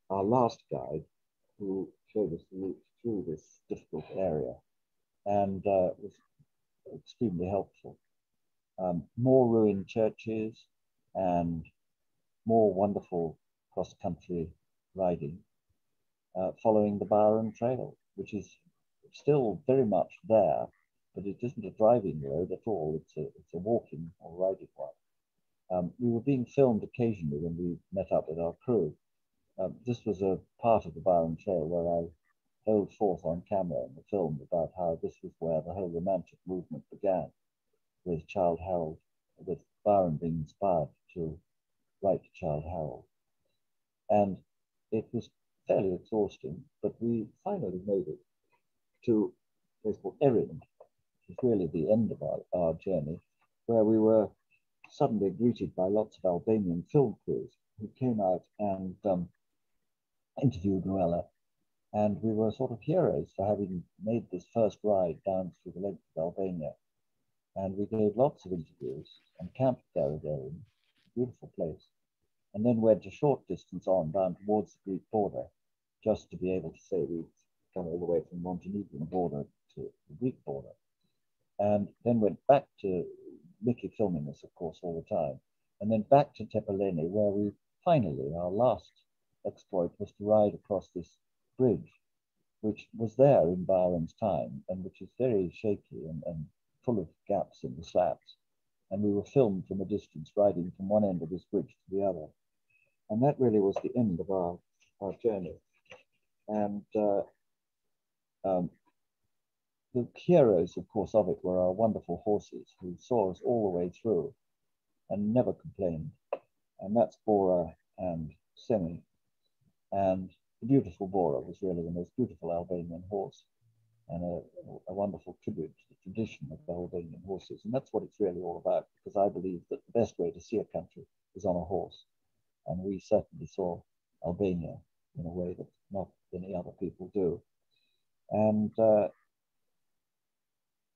our last guide who showed us the route through this difficult area, and was extremely helpful. More ruined churches and more wonderful cross-country riding following the Byron Trail, which is still very much there, but it isn't a driving road at all. It's a walking or riding one. We were being filmed occasionally when we met up with our crew. This was a part of the Byron Trail where I held forth on camera in the film about how this was where the whole romantic movement began, with Childe Harold, with Byron being inspired to write to Childe Harold. And it was fairly exhausting, but we finally made it to a place called Erin, which was really the end of our journey, where we were suddenly greeted by lots of Albanian film crews who came out and interviewed Luella. And we were sort of heroes for having made this first ride down through the length of Albania. And we gave lots of interviews and camped there at Erin, a beautiful place, and then went a short distance on down towards the Greek border, just to be able to say we'd come all the way from Montenegrin border to the Greek border. And then went back to Mickey filming us, of course, all the time, and then back to Tepeleni, where we finally, our last exploit was to ride across this bridge, which was there in Byron's time, and which is very shaky and full of gaps in the slabs. And we were filmed from a distance, riding from one end of this bridge to the other. And that really was the end of our journey. And the heroes, of course, of it were our wonderful horses who saw us all the way through and never complained. And that's Bora and Semi. And the beautiful Bora was really the most beautiful Albanian horse, and a wonderful tribute to the tradition of the Albanian horses. And that's what it's really all about, because I believe that the best way to see a country is on a horse. And we certainly saw Albania in a way that not many other people do. And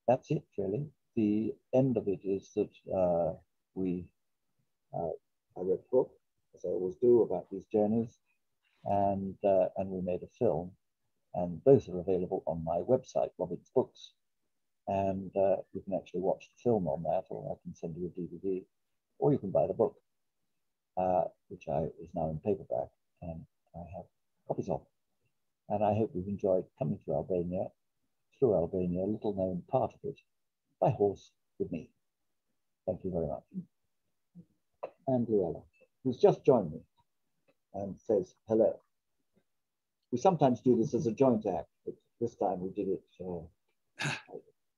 that's it, really. The end of it is that I wrote a book, as I always do, about these journeys, and we made a film, and both are available on my website, Robin's Books, and you can actually watch the film on that, or I can send you a DVD, or you can buy the book, which is now in paperback, and I have copies of. And I hope you've enjoyed coming through Albania, a little known part of it, by horse with me. Thank you very much. And Luella, who's just joined me and says hello. We sometimes do this as a joint act, but this time we did it,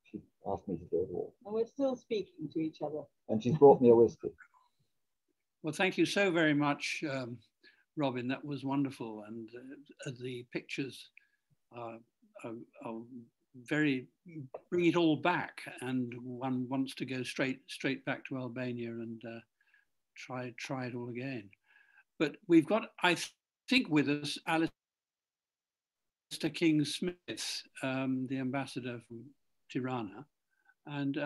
she asked me to do it all. And we're still speaking to each other. And she's brought me a whiskey. Well, thank you so very much, Robin. That was wonderful. And the pictures are very, bring it all back. And one wants to go straight back to Albania and try it all again. But we've got, I think, with us, Alistair King-Smith, the ambassador from Tirana. And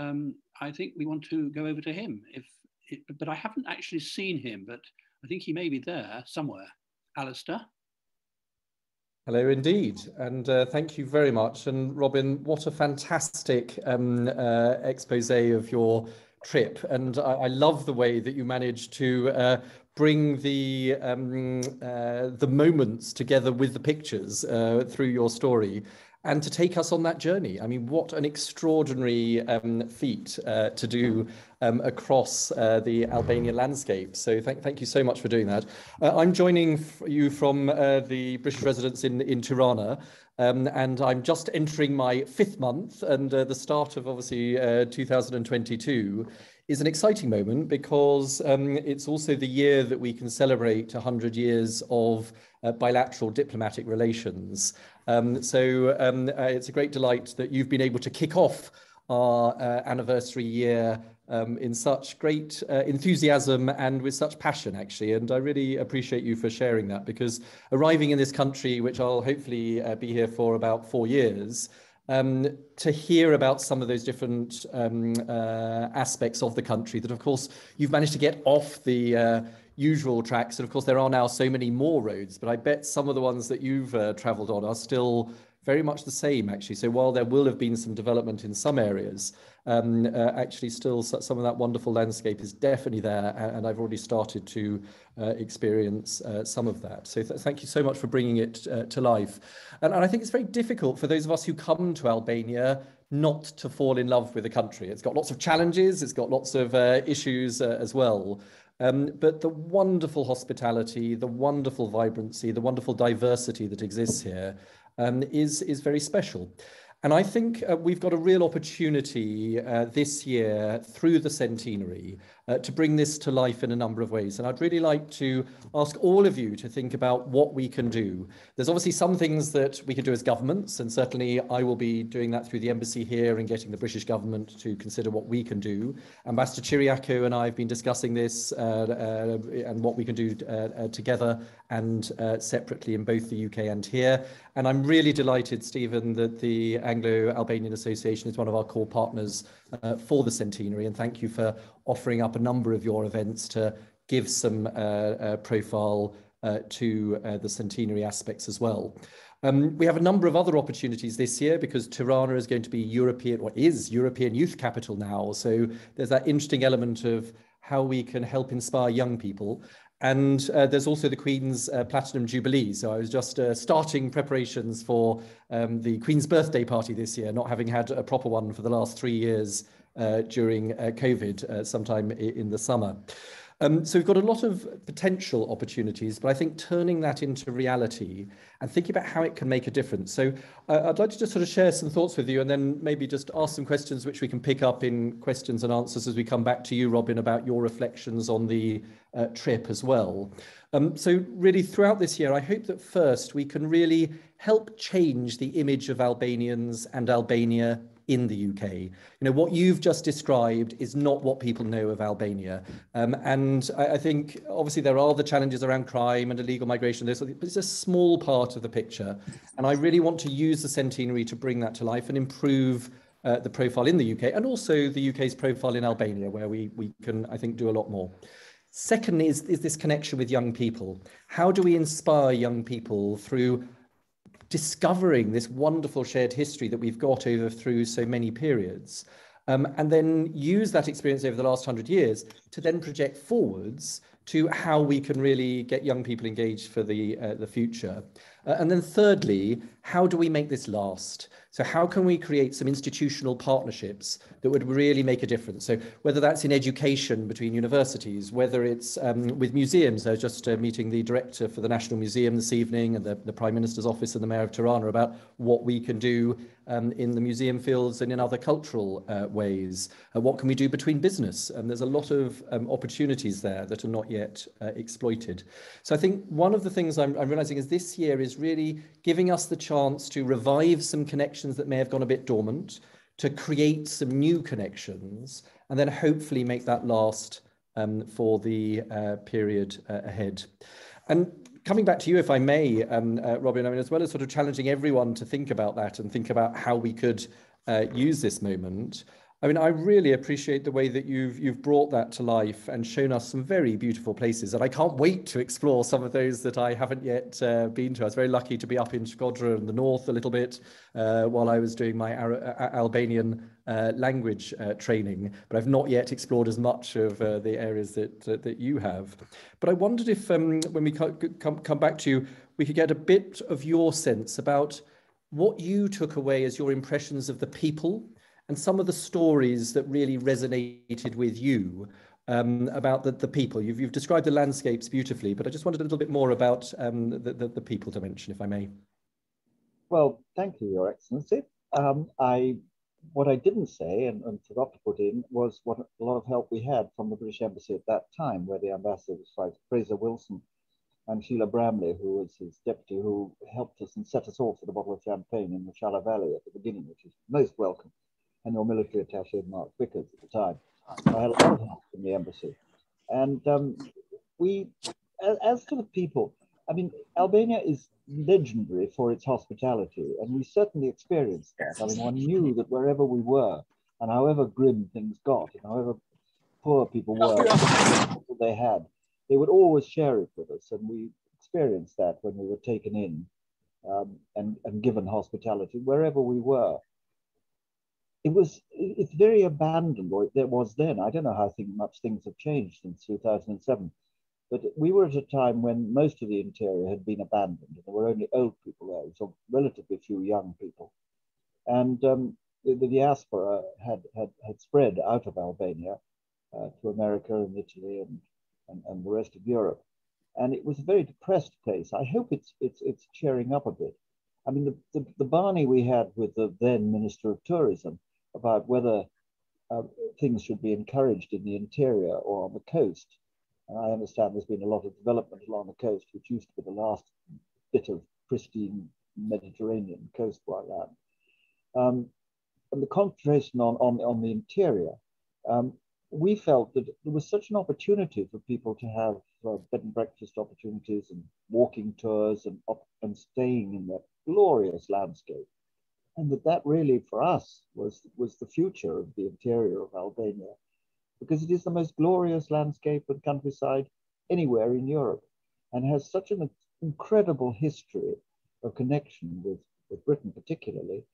I think we want to go over to him, but I haven't actually seen him, but I think he may be there somewhere. Alistair? Hello indeed, and thank you very much. And Robin, what a fantastic expose of your trip. And I love the way that you managed to bring the moments together with the pictures through your story, and to take us on that journey. I mean, what an extraordinary feat to do across the Albanian landscape. So thank you so much for doing that. I'm joining you from the British residence in Tirana, and I'm just entering my 5th month, and the start of obviously 2022 is an exciting moment, because it's also the year that we can celebrate 100 years of bilateral diplomatic relations. So it's a great delight that you've been able to kick off our anniversary year in such great enthusiasm and with such passion, actually. And I really appreciate you for sharing that, because arriving in this country, which I'll hopefully be here for about 4 years, to hear about some of those different aspects of the country that, of course, you've managed to get off the usual tracks. And of course, there are now so many more roads, but I bet some of the ones that you've traveled on are still very much the same, actually. So while there will have been some development in some areas, actually still some of that wonderful landscape is definitely there, and I've already started to experience some of that. So thank you so much for bringing it to life. And I think it's very difficult for those of us who come to Albania not to fall in love with the country. It's got lots of challenges, it's got lots of issues as well. But the wonderful hospitality, the wonderful vibrancy, the wonderful diversity that exists here is very special. And I think we've got a real opportunity this year through the centenary to bring this to life in a number of ways. And I'd really like to ask all of you to think about what we can do. There's obviously some things that we can do as governments, and certainly I will be doing that through the embassy here and getting the British government to consider what we can do. Ambassador Chiriaco and I have been discussing this and what we can do together and separately in both the UK and here. And I'm really delighted, Stephen, that the Anglo-Albanian Association is one of our core partners for the centenary, and thank you for offering up a number of your events to give some profile to the centenary aspects as well. We have a number of other opportunities this year because Tirana is going to be European, or is European Youth Capital now. So there's that interesting element of how we can help inspire young people. And there's also the Queen's Platinum Jubilee. So I was just starting preparations for the Queen's birthday party this year, not having had a proper one for the last 3 years during COVID, sometime in the summer. So we've got a lot of potential opportunities, but I think turning that into reality and thinking about how it can make a difference. So I'd like to just sort of share some thoughts with you and then maybe just ask some questions which we can pick up in questions and answers as we come back to you, Robin, about your reflections on the trip as well. So really throughout this year, I hope that first we can really help change the image of Albanians and Albania in the UK. You know, what you've just described is not what people know of Albania. And I think obviously there are the challenges around crime and illegal migration, but it's a small part of the picture. And I really want to use the centenary to bring that to life and improve the profile in the UK and also the UK's profile in Albania, where we can, I think, do a lot more. Second is this connection with young people. How do we inspire young people through discovering this wonderful shared history that we've got through so many periods, and then use that experience over the last 100 years to then project forwards to how we can really get young people engaged for the future. And then thirdly, how do we make this last? So how can we create some institutional partnerships that would really make a difference? So whether that's in education between universities, whether it's with museums. I was just meeting the director for the National Museum this evening and the Prime Minister's office and the Mayor of Tirana about what we can do in the museum fields and in other cultural ways. What can we do between business? And there's a lot of opportunities there that are not yet exploited. So I think one of the things I'm realizing is this year is really giving us the chance to revive some connections that may have gone a bit dormant, to create some new connections, and then hopefully make that last for the period ahead. And coming back to you, if I may, Robin, I mean, as well as sort of challenging everyone to think about that and think about how we could use this moment, I mean, I really appreciate the way that you've brought that to life and shown us some very beautiful places. And I can't wait to explore some of those that I haven't yet been to. I was very lucky to be up in Shkodra in the north a little bit while I was doing my Albanian language training, but I've not yet explored as much of the areas that you have. But I wondered if when we come back to you, we could get a bit of your sense about what you took away as your impressions of the people and some of the stories that really resonated with you about the people. You've described the landscapes beautifully, but I just wanted a little bit more about the people dimension, if I may. Well, thank you, Your Excellency. What I didn't say and forgot to put in was what a lot of help we had from the British Embassy at that time, where the ambassador was Fraser Wilson and Sheila Bramley, who was his deputy, who helped us and set us off with a bottle of champagne in the Shala Valley at the beginning, which is most welcome. And your military attaché, Mark Vickers, at the time. I had a lot of help from the embassy. And as to the people, I mean, Albania is legendary for its hospitality, and we certainly experienced that. I mean, one knew that wherever we were, and however grim things got, and however poor people were, they had, they would always share it with us, and we experienced that when we were taken in and given hospitality wherever we were. It's very abandoned, or there was then. I don't know how much things have changed since 2007, but we were at a time when most of the interior had been abandoned, and there were only old people there, so relatively few young people. And the diaspora had spread out of Albania to America and Italy and the rest of Europe. And it was a very depressed place. I hope it's cheering up a bit. I mean, the Barney we had with the then Minister of Tourism about whether things should be encouraged in the interior or on the coast. And I understand there's been a lot of development along the coast, which used to be the last bit of pristine Mediterranean coastline land. And the concentration on the interior, we felt that there was such an opportunity for people to have bed and breakfast opportunities and walking tours and staying in that glorious landscape. And that really, for us, was the future of the interior of Albania, because it is the most glorious landscape and countryside anywhere in Europe, and has such an incredible history of connection with Britain particularly,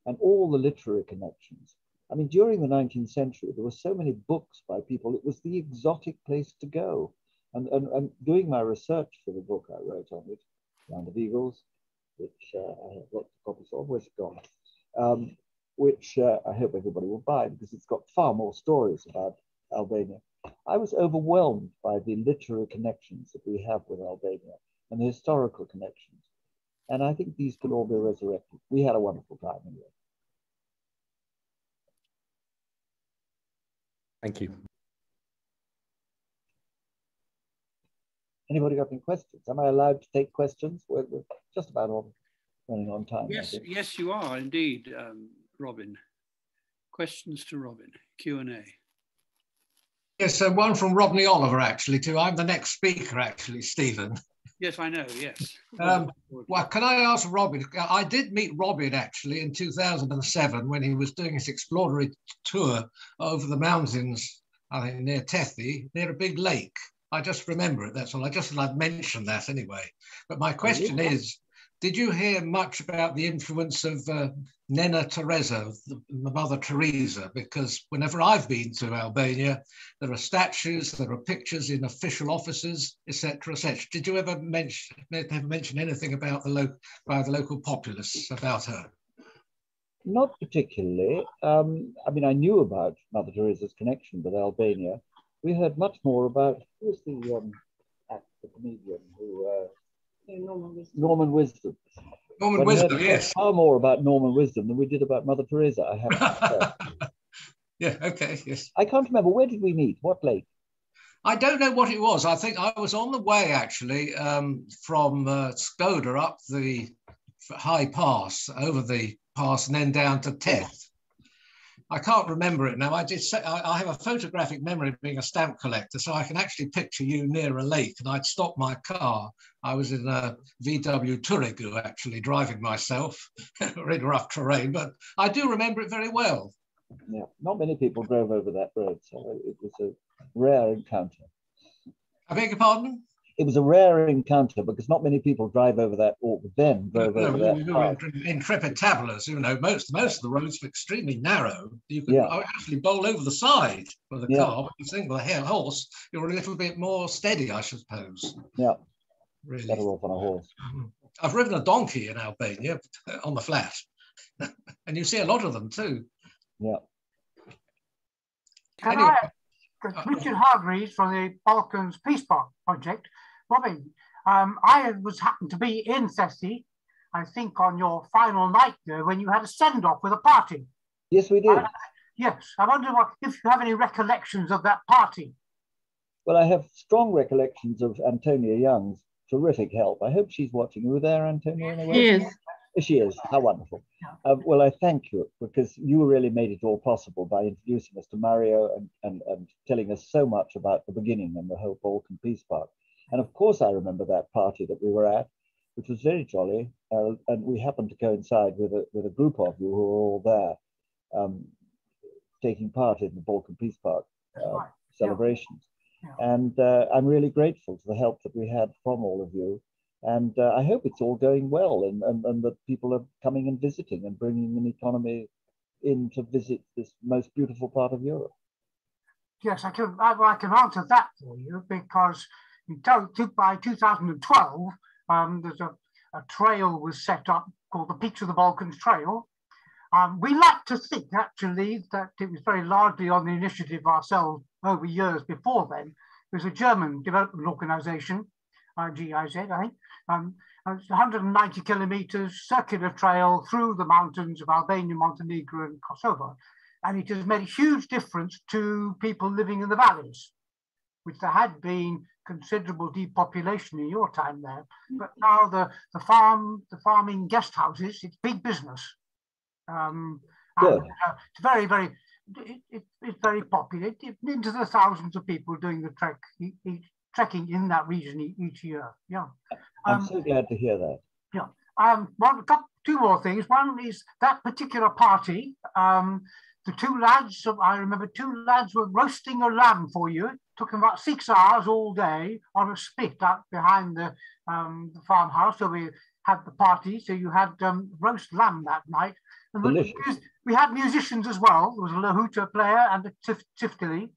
and all the literary connections. I mean, during the 19th century, there were so many books by people. It was the exotic place to go. And doing my research for the book I wrote on it, Land of Eagles, which I have lots of copies of, where's it gone? Which I hope everybody will buy, because it's got far more stories about Albania. I was overwhelmed by the literary connections that we have with Albania and the historical connections. And I think these could all be resurrected. We had a wonderful time anyway. Thank you. Anybody got any questions? Am I allowed to take questions? We're just about running on time. Yes, you are indeed, Robin. Questions to Robin, Q&A. Yes, so one from Rodney Oliver, actually, too. I'm the next speaker, actually, Stephen. Yes, I know, yes. Well, can I ask Robin? I did meet Robin, actually, in 2007 when he was doing his exploratory tour over the mountains, I think, near Tethi, near a big lake. I just remember it, that's all. I just thought I'd mention that anyway. But my question is, did you hear much about the influence of Nena Teresa, the Mother Teresa? Because whenever I've been to Albania, there are statues, there are pictures in official offices, etc., etc. Did you ever mention anything about by the local populace about her? Not particularly. I mean, I knew about Mother Teresa's connection with Albania. We heard much more about, who was the actor, comedian who... Norman Wisdom. Norman Wisdom, yes. Far more about Norman Wisdom than we did about Mother Teresa, I have to say. Yeah, okay, yes. I can't remember, where did we meet? What lake? I don't know what it was. I think I was on the way, actually, from Skoda up the high pass, over the pass, and then down to Teth. I can't remember it now. I have a photographic memory of being a stamp collector, so I can actually picture you near a lake, and I'd stopped my car. I was in a VW Turegu, actually, driving myself, in rough terrain, but I do remember it very well. Yeah, not many people drove over that road, so it was a rare encounter. I beg your pardon? It was a rare encounter because not many people drive over that, or then drove over that. Intrepid travellers, you know, most of the roads are extremely narrow. You can actually bowl over the side with a car, but you think with a horse, you're a little bit more steady, I suppose. Yeah, really. Better off on a horse. I've ridden a donkey in Albania on the flat, and you see a lot of them too. Yeah. Anyway. Richard Hargreaves from the Balkans Peace Park Project. Robin, I happened to be in Thethi, I think on your final night there, when you had a send-off with a party. Yes, we did. Yes, I wonder if you have any recollections of that party. Well, I have strong recollections of Antonia Young's terrific help. I hope she's watching. You were there, Antonia? Yes. She is. How wonderful. Well, I thank you, because you really made it all possible by introducing us to Mario and telling us so much about the beginning and the whole Balkan Peace Park. And of course, I remember that party that we were at, which was very jolly. And we happened to coincide with a group of you who were all there taking part in the Balkan Peace Park celebrations. Yeah. And I'm really grateful for the help that we had from all of you. And I hope it's all going well, and that people are coming and visiting and bringing an economy in to visit this most beautiful part of Europe. Yes, I can answer that for you, because by 2012, there's a trail was set up called the Peaks of the Balkans Trail. We like to think, actually, that it was very largely on the initiative ourselves over years before then. It was a German development organization, GIZ, I think. It's 190 kilometers circular trail through the mountains of Albania, Montenegro, and Kosovo. And it has made a huge difference to people living in the valleys, which there had been considerable depopulation in your time there. But now the farming guest houses, it's big business. Good. It's very, it's very popular. Into the thousands of people doing the trekking in that region each year. Yeah. I'm so glad to hear that. Yeah. Two more things. One is that particular party. The two lads, I remember two lads were roasting a lamb for you. It took them about 6 hours all day on a spit up behind the farmhouse. So we had the party. So you had roast lamb that night. And we had musicians as well. There was a lahuta player and a tiftili.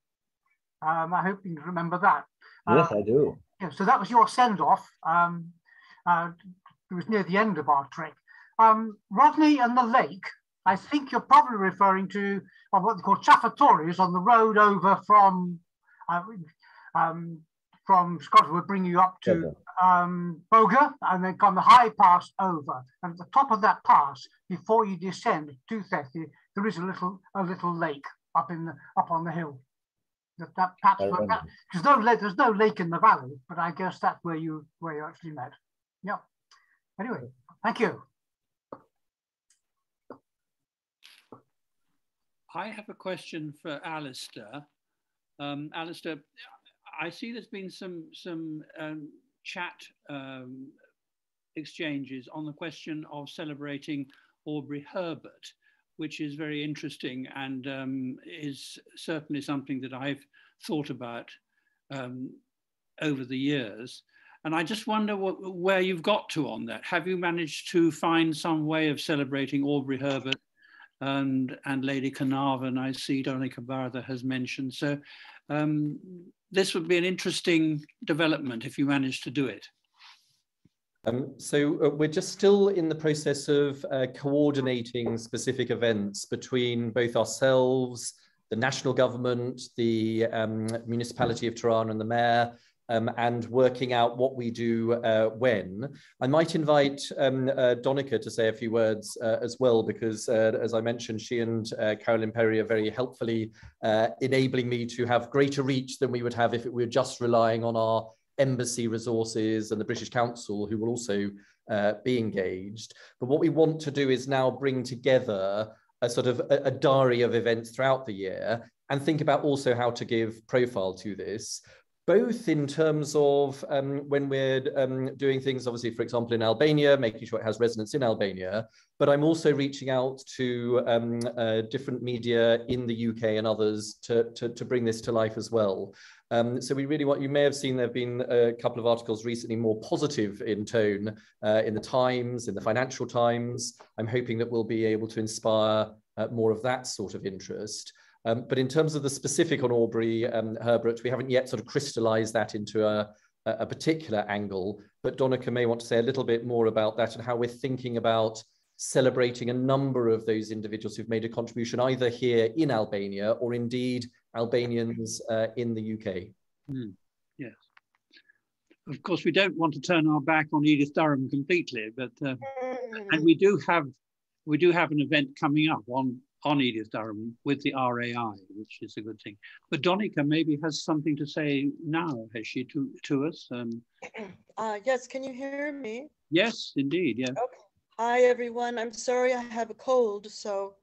I hope you remember that. Yes, I do. Yeah, so that was your send-off. It was near the end of our trek. Rodney and the lake, I think you're probably referring to what they call chaffatories on the road over from Scotland, will bring you up to Boga, and then come the high pass over. And at the top of that pass, before you descend to Thethi, there is a little lake up on the hill. There's no lake in the valley, but I guess that's where you actually met. Yeah. Anyway, thank you. I have a question for Alistair. Alistair, I see there's been some chat exchanges on the question of celebrating Aubrey Herbert, which is very interesting and is certainly something that I've thought about over the years. And I just wonder where you've got to on that. Have you managed to find some way of celebrating Aubrey Herbert and Lady Carnarvon? I see Donica Bartha has mentioned. So this would be an interesting development if you manage to do it. So we're just still in the process of coordinating specific events between both ourselves, the national government, the municipality of Tirana and the mayor, and working out what we do when. I might invite Donica to say a few words as well, because as I mentioned, she and Carolyn Perry are very helpfully enabling me to have greater reach than we would have if it were just relying on our embassy resources and the British Council, who will also be engaged. But what we want to do is now bring together a sort of a diary of events throughout the year and think about also how to give profile to this, both in terms of when we're doing things, obviously, for example, in Albania, making sure it has resonance in Albania, but I'm also reaching out to different media in the UK and others to bring this to life as well. So we really want, you may have seen there have been a couple of articles recently more positive in tone in the Times, in the Financial Times. I'm hoping that we'll be able to inspire more of that sort of interest. But in terms of the specific on Aubrey Herbert, we haven't yet sort of crystallized that into a particular angle, but Donica may want to say a little bit more about that and how we're thinking about celebrating a number of those individuals who've made a contribution either here in Albania or indeed Albanians in the UK. Yes. Of course, we don't want to turn our back on Edith Durham completely, but and we do have an event coming up on Edith Durham with the RAI, which is a good thing. But Donica maybe has something to say now, has she, to us? Yes, can you hear me? Yes, indeed, yeah. Okay. Hi, everyone. I'm sorry I have a cold, so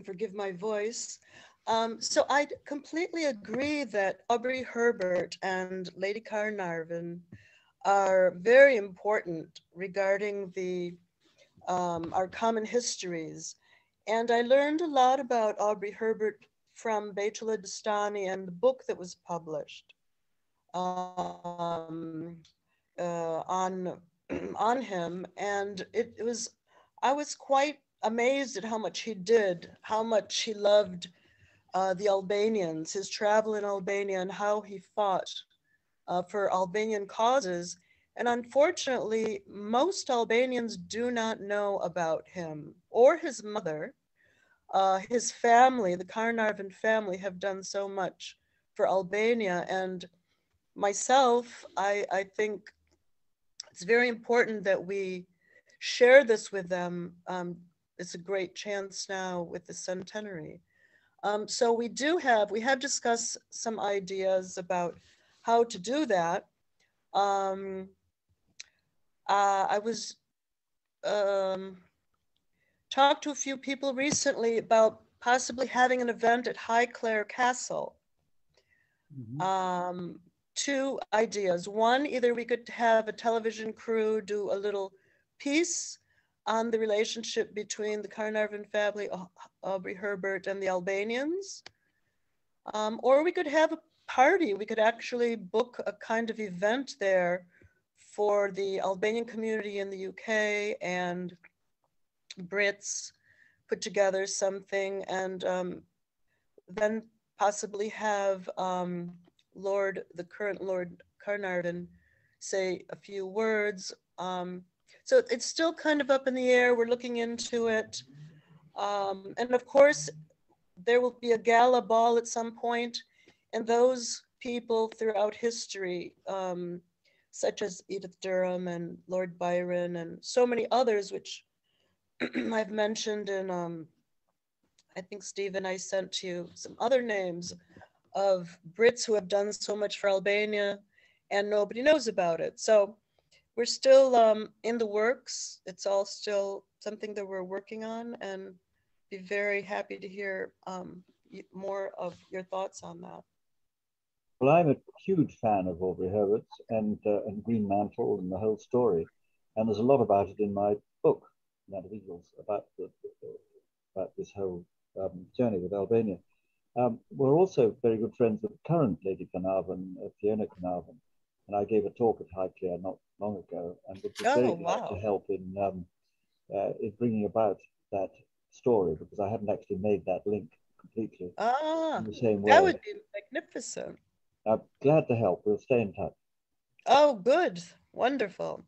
forgive my voice. So I completely agree that Aubrey Herbert and Lady Carnarvon are very important regarding our common histories. And I learned a lot about Aubrey Herbert from Betrayal and the book that was published. on on him, and I was quite amazed at how much he did, how much he loved the Albanians, his travel in Albania, and how he fought for Albanian causes. And unfortunately, most Albanians do not know about him or his mother. His family, the Carnarvon family, have done so much for Albania. And myself, I think it's very important that we share this with them. It's a great chance now with the centenary. So we have discussed some ideas about how to do that. I was talked to a few people recently about possibly having an event at Highclere Castle. Mm-hmm. Two ideas. One, either we could have a television crew do a little piece on the relationship between the Carnarvon family, Aubrey Herbert, and the Albanians. Or we could have a party. We could actually book a kind of event there for the Albanian community in the UK and Brits, put together something, and then possibly have the current Lord Carnarvon say a few words. So it's still kind of up in the air. We're looking into it. And of course, there will be a gala ball at some point, and those people throughout history, such as Edith Durham and Lord Byron and so many others, which I've mentioned, and I think Steve and I sent to you some other names of Brits who have done so much for Albania and nobody knows about it. So we're still in the works. It's all still something that we're working on, and be very happy to hear more of your thoughts on that. Well, I'm a huge fan of Aubrey Herbert's and Green Mantle and the whole story. And there's a lot about it in my book, Land of Eagles, about this whole journey with Albania. We're also very good friends with the current Lady Carnarvon, Fiona Carnarvon, and I gave a talk at Highclere not long ago, and would be very glad to help in bringing about that story, because I haven't actually made that link completely in the same way. That would be magnificent. I'm glad to help. We'll stay in touch. Oh, good. Wonderful.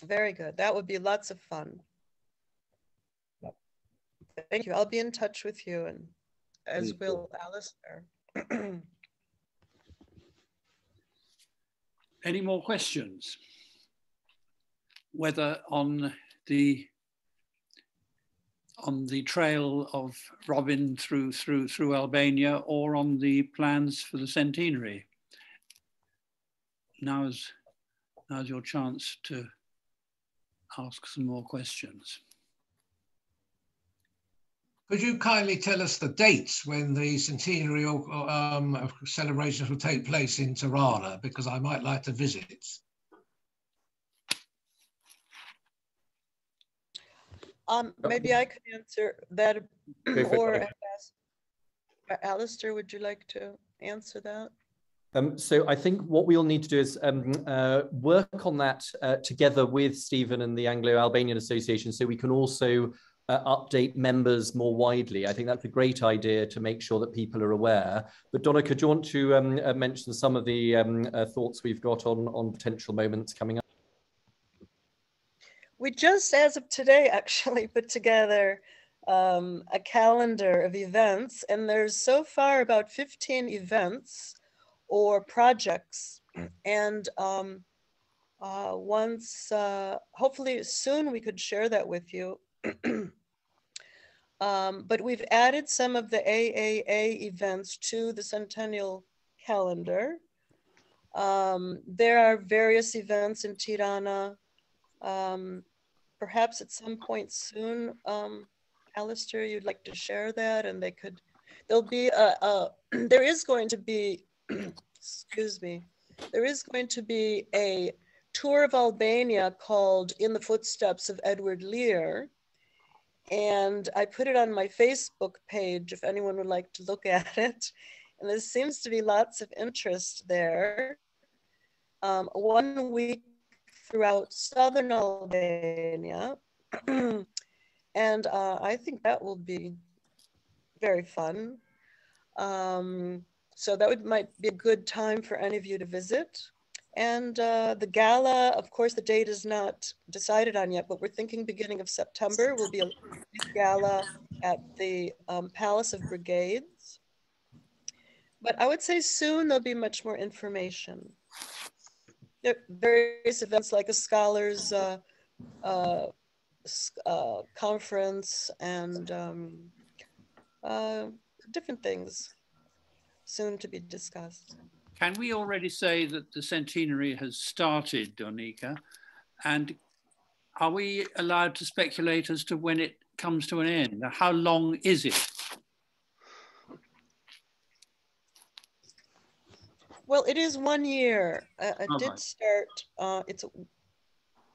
Very good. That would be lots of fun. Yep. Thank you. I'll be in touch with you, and as will Alistair. Any more questions? Whether on the trail of Robin through Albania, or on the plans for the centenary. Now's your chance to ask some more questions. Could you kindly tell us the dates when the centenary celebrations will take place in Tirana, because I might like to visit. Maybe I could answer that, or Alistair, would you like to answer that? So I think what we'll need to do is work on that together with Stephen and the Anglo-Albanian Association, so we can also update members more widely. I think that's a great idea to make sure that people are aware. But Donica, do you want to mention some of the thoughts we've got on potential moments coming up? We just, as of today, actually put together a calendar of events, and there's so far about 15 events or projects. And hopefully soon we could share that with you. But we've added some of the AAA events to the centennial calendar. There are various events in Tirana. Perhaps at some point soon, Alistair, you'd like to share that, and there'll be there is going to be, excuse me, there is going to be a tour of Albania called In the Footsteps of Edward Lear. And I put it on my Facebook page if anyone would like to look at it. And there seems to be lots of interest there. 1 week throughout southern Albania. And I think that will be very fun. So that might be a good time for any of you to visit. And the gala, of course, the date is not decided on yet, but we're thinking beginning of September will be a gala at the Palace of Brigades. But I would say soon there'll be much more information. There are various events like a scholars conference and different things soon to be discussed. Can we already say that the centenary has started, Donika? And are we allowed to speculate as to when it comes to an end? How long is it? Well, it is 1 year. It did start, it's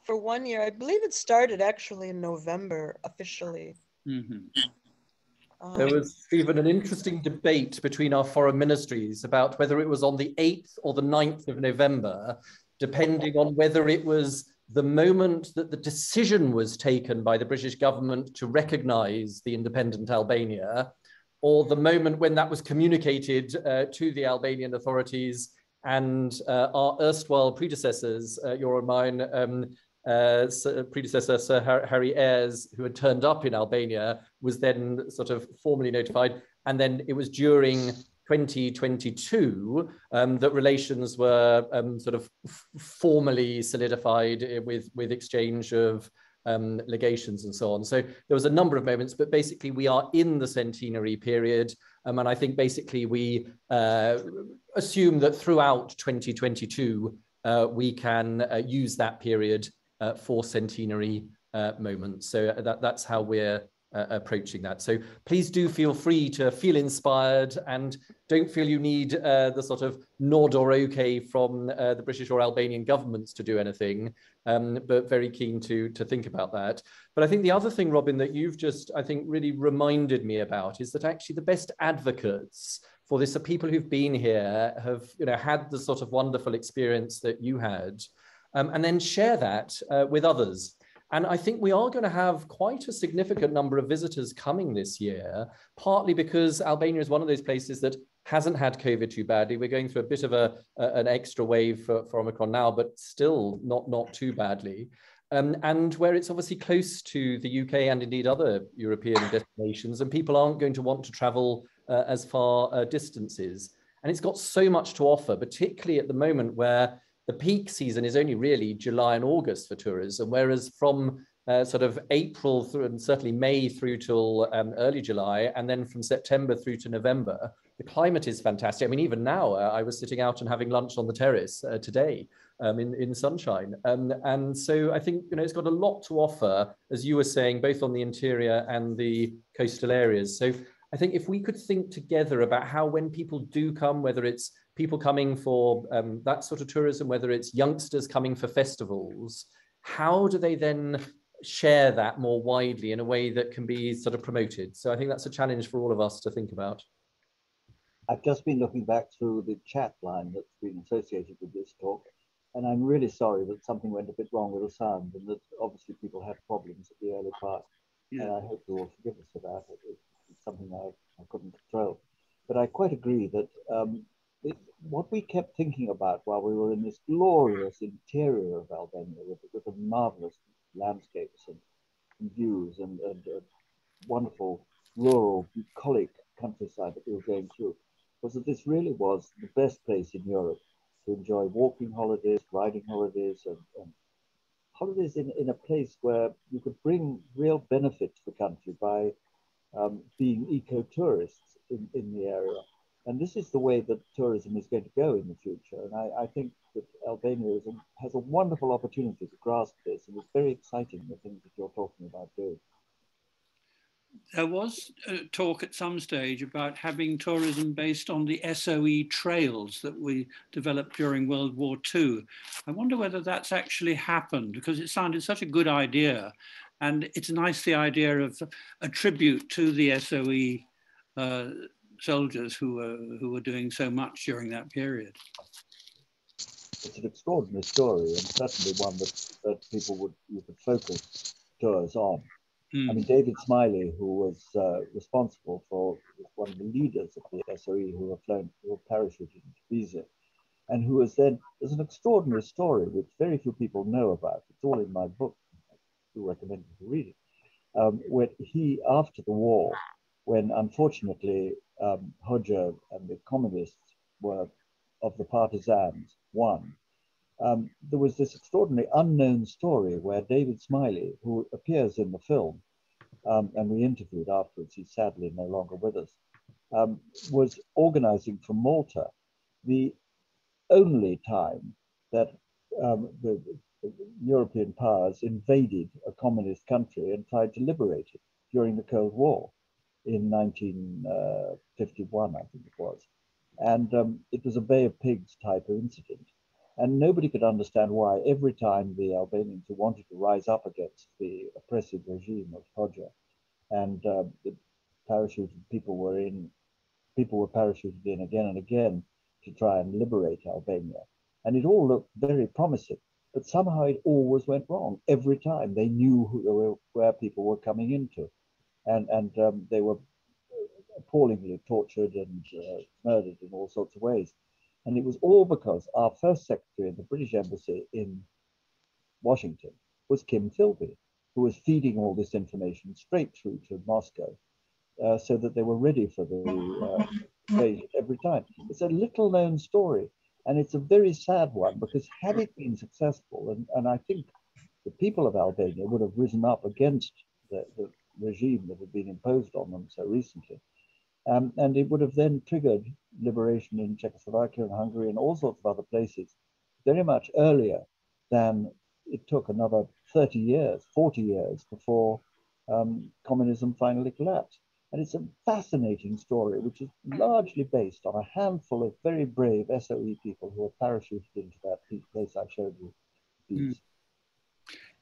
for 1 year. I believe it started actually in November officially. Mm-hmm. There was, Stephen, an interesting debate between our foreign ministries about whether it was on the 8th or the 9th of November, depending on whether it was the moment that the decision was taken by the British government to recognize the independent Albania, or the moment when that was communicated to the Albanian authorities, and our erstwhile predecessors, your and mine, predecessor Sir Harry Ayres, who had turned up in Albania, was then sort of formally notified. And then it was during 2022 that relations were sort of formally solidified with exchange of legations and so on. So there was a number of moments, but basically we are in the centenary period. And I think basically we assume that throughout 2022, we can use that period for centenary moments. So that's how we're approaching that. So please do feel free to feel inspired and don't feel you need the sort of nod or okay from the British or Albanian governments to do anything, but very keen to think about that. But I think the other thing, Robin, that you've just, I think, really reminded me about is that actually the best advocates for this are people who've been here, have had the sort of wonderful experience that you had, and then share that with others. And I think we are going to have quite a significant number of visitors coming this year, partly because Albania is one of those places that hasn't had COVID too badly. We're going through a bit of an extra wave for Omicron now, but still not too badly. And where it's obviously close to the UK and indeed other European destinations, and people aren't going to want to travel as far distances. And it's got so much to offer, particularly at the moment where the peak season is only really July and August for tourism, whereas from sort of April through and certainly May through till early July, and then from September through to November, the climate is fantastic. I mean, even now, I was sitting out and having lunch on the terrace today in sunshine. And so I think, it's got a lot to offer, as you were saying, both on the interior and the coastal areas. So I think if we could think together about how when people do come, whether it's people coming for that sort of tourism, whether it's youngsters coming for festivals, how do they then share that more widely in a way that can be sort of promoted? So I think that's a challenge for all of us to think about. I've just been looking back through the chat line that's been associated with this talk, and I'm really sorry that something went a bit wrong with the sound, and that obviously people had problems at the early part. Yeah. And I hope you will forgive us for that. It's something I couldn't control. But I quite agree that what we kept thinking about while we were in this glorious interior of Albania with the marvelous landscapes and views and wonderful rural bucolic countryside that we were going through, was that this really was the best place in Europe to enjoy walking holidays, riding holidays, and holidays in a place where you could bring real benefit to the country by being eco-tourists in the area. And this is the way that tourism is going to go in the future. And I think that Albania has a wonderful opportunity to grasp this, and it's very exciting, the things that you're talking about doing. There was a talk at some stage about having tourism based on the SOE trails that we developed during World War II. I wonder whether that's actually happened, because it sounded such a good idea. And it's nice, the idea of a tribute to the SOE soldiers who were doing so much during that period. it's an extraordinary story, and certainly one that you could focus tours on. I mean, David Smiley, who was responsible for one of the leaders of the SOE who were parachuted into Pisa, and who was then, there's an extraordinary story which very few people know about. It's all in my book. I do recommend you to read it. When he, after the war, when unfortunately Hoxha and the communists were, of the partisans, won, there was this extraordinary unknown story where David Smiley, who appears in the film, and we interviewed afterwards, he's sadly no longer with us, was organizing from Malta the only time that the European powers invaded a communist country and tried to liberate it during the Cold War in 1951, I think it was. And it was a Bay of Pigs type of incident. And nobody could understand why every time the Albanians who wanted to rise up against the oppressive regime of Hoxha and the parachuted people were parachuted in again and again to try and liberate Albania. And it all looked very promising, but somehow it always went wrong. Every time they knew where people were coming into. And they were appallingly tortured and murdered in all sorts of ways. And it was all because our first secretary in the British Embassy in Washington was Kim Philby, who was feeding all this information straight through to Moscow so that they were ready for the invasion every time. It's a little known story, and it's a very sad one because had it been successful, and I think the people of Albania would have risen up against the regime that had been imposed on them so recently. And it would have then triggered liberation in Czechoslovakia and Hungary and all sorts of other places very much earlier than it took another 30 years, 40 years before communism finally collapsed. And it's a fascinating story, which is largely based on a handful of very brave SOE people who were parachuted into that place I showed you.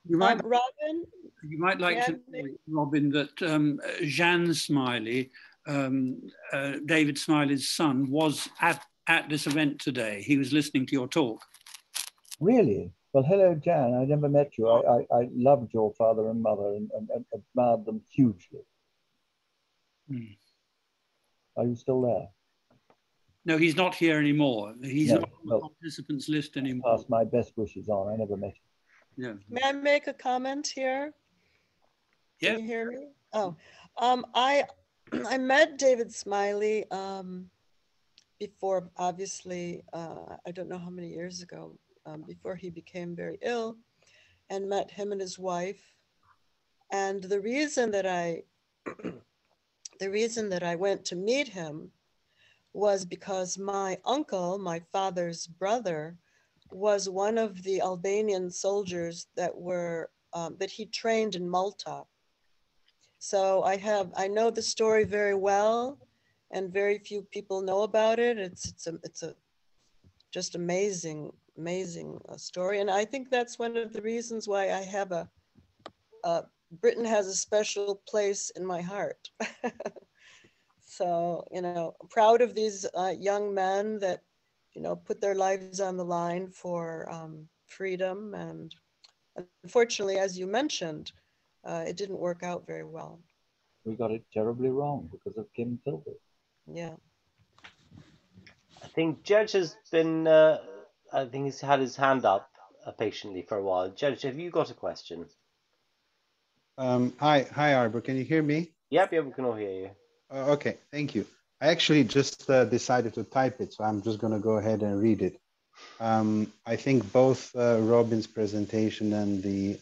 You might, Robin? You might like to know, Robin, that Jean Smiley, David Smiley's son, was at this event today. He was listening to your talk. Really? Well, hello, Jan. I never met you. I loved your father and mother and admired them hugely. Are you still there? No, he's not here anymore. He's not on the participants list anymore. Pass my best wishes on. I never met him. Yeah. May I make a comment here? Yeah. Can you hear me? Oh, I met David Smiley before, obviously, I don't know how many years ago, before he became very ill, and met him and his wife. And the reason that I went to meet him was because my uncle, my father's brother, was one of the Albanian soldiers that were that he trained in Malta. So I know the story very well, and very few people know about it. It's a just amazing story, and I think that's one of the reasons why I have Britain has a special place in my heart. So, you know, proud of these young men that, you know, put their lives on the line for freedom. And unfortunately, as you mentioned, it didn't work out very well. We got it terribly wrong because of Kim Philby. Yeah. I think Judge has been, I think he's had his hand up patiently for a while. Judge, have you got a question? Hi, Arbor. Can you hear me? Yep, we can all hear you. Okay, thank you. I actually just decided to type it, so I'm just going to go ahead and read it. I think both Robin's presentation and the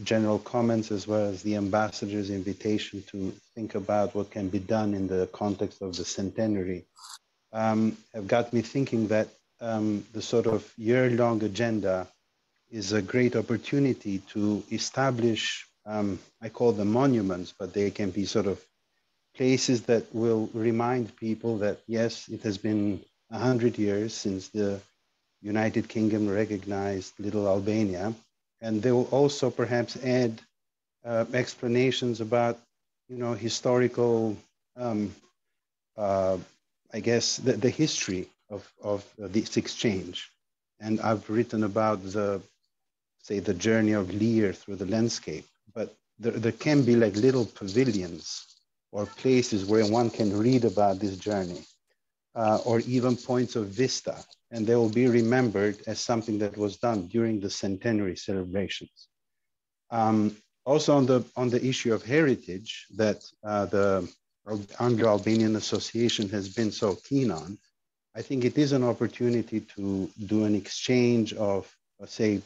general comments, as well as the ambassador's invitation to think about what can be done in the context of the centenary, have got me thinking that the sort of year-long agenda is a great opportunity to establish, I call them monuments, but they can be sort of places that will remind people that, yes, it has been 100 years since the United Kingdom recognized Little Albania. And they will also perhaps add explanations about, you know, historical, I guess, the history of this exchange. and I've written about the, say, the journey of Lear through the landscape. But there can be like little pavilions or places where one can read about this journey, or even points of vista, and they will be remembered as something that was done during the centenary celebrations. Also on the issue of heritage that the Anglo-Albanian Association has been so keen on, I think it is an opportunity to do an exchange of, say,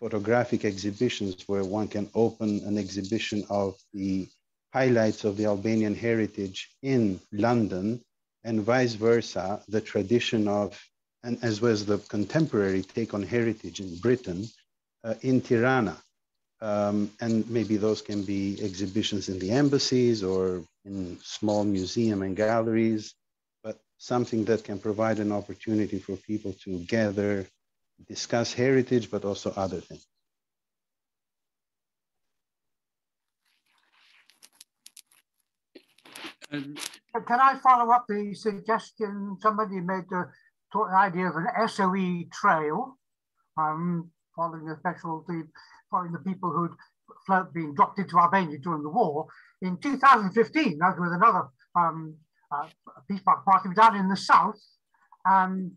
photographic exhibitions where one can open an exhibition of the highlights of the Albanian heritage in London, and vice versa, the tradition of, and as well as the contemporary take on heritage in Britain, in Tirana. And maybe those can be exhibitions in the embassies or in small museum and galleries, but something that can provide an opportunity for people to gather, discuss heritage, but also other things. Can I follow up the suggestion somebody made, the idea of an SOE trail, following the people who'd been dropped into Albania during the war. In 2015, I was with another peace party down in the south, and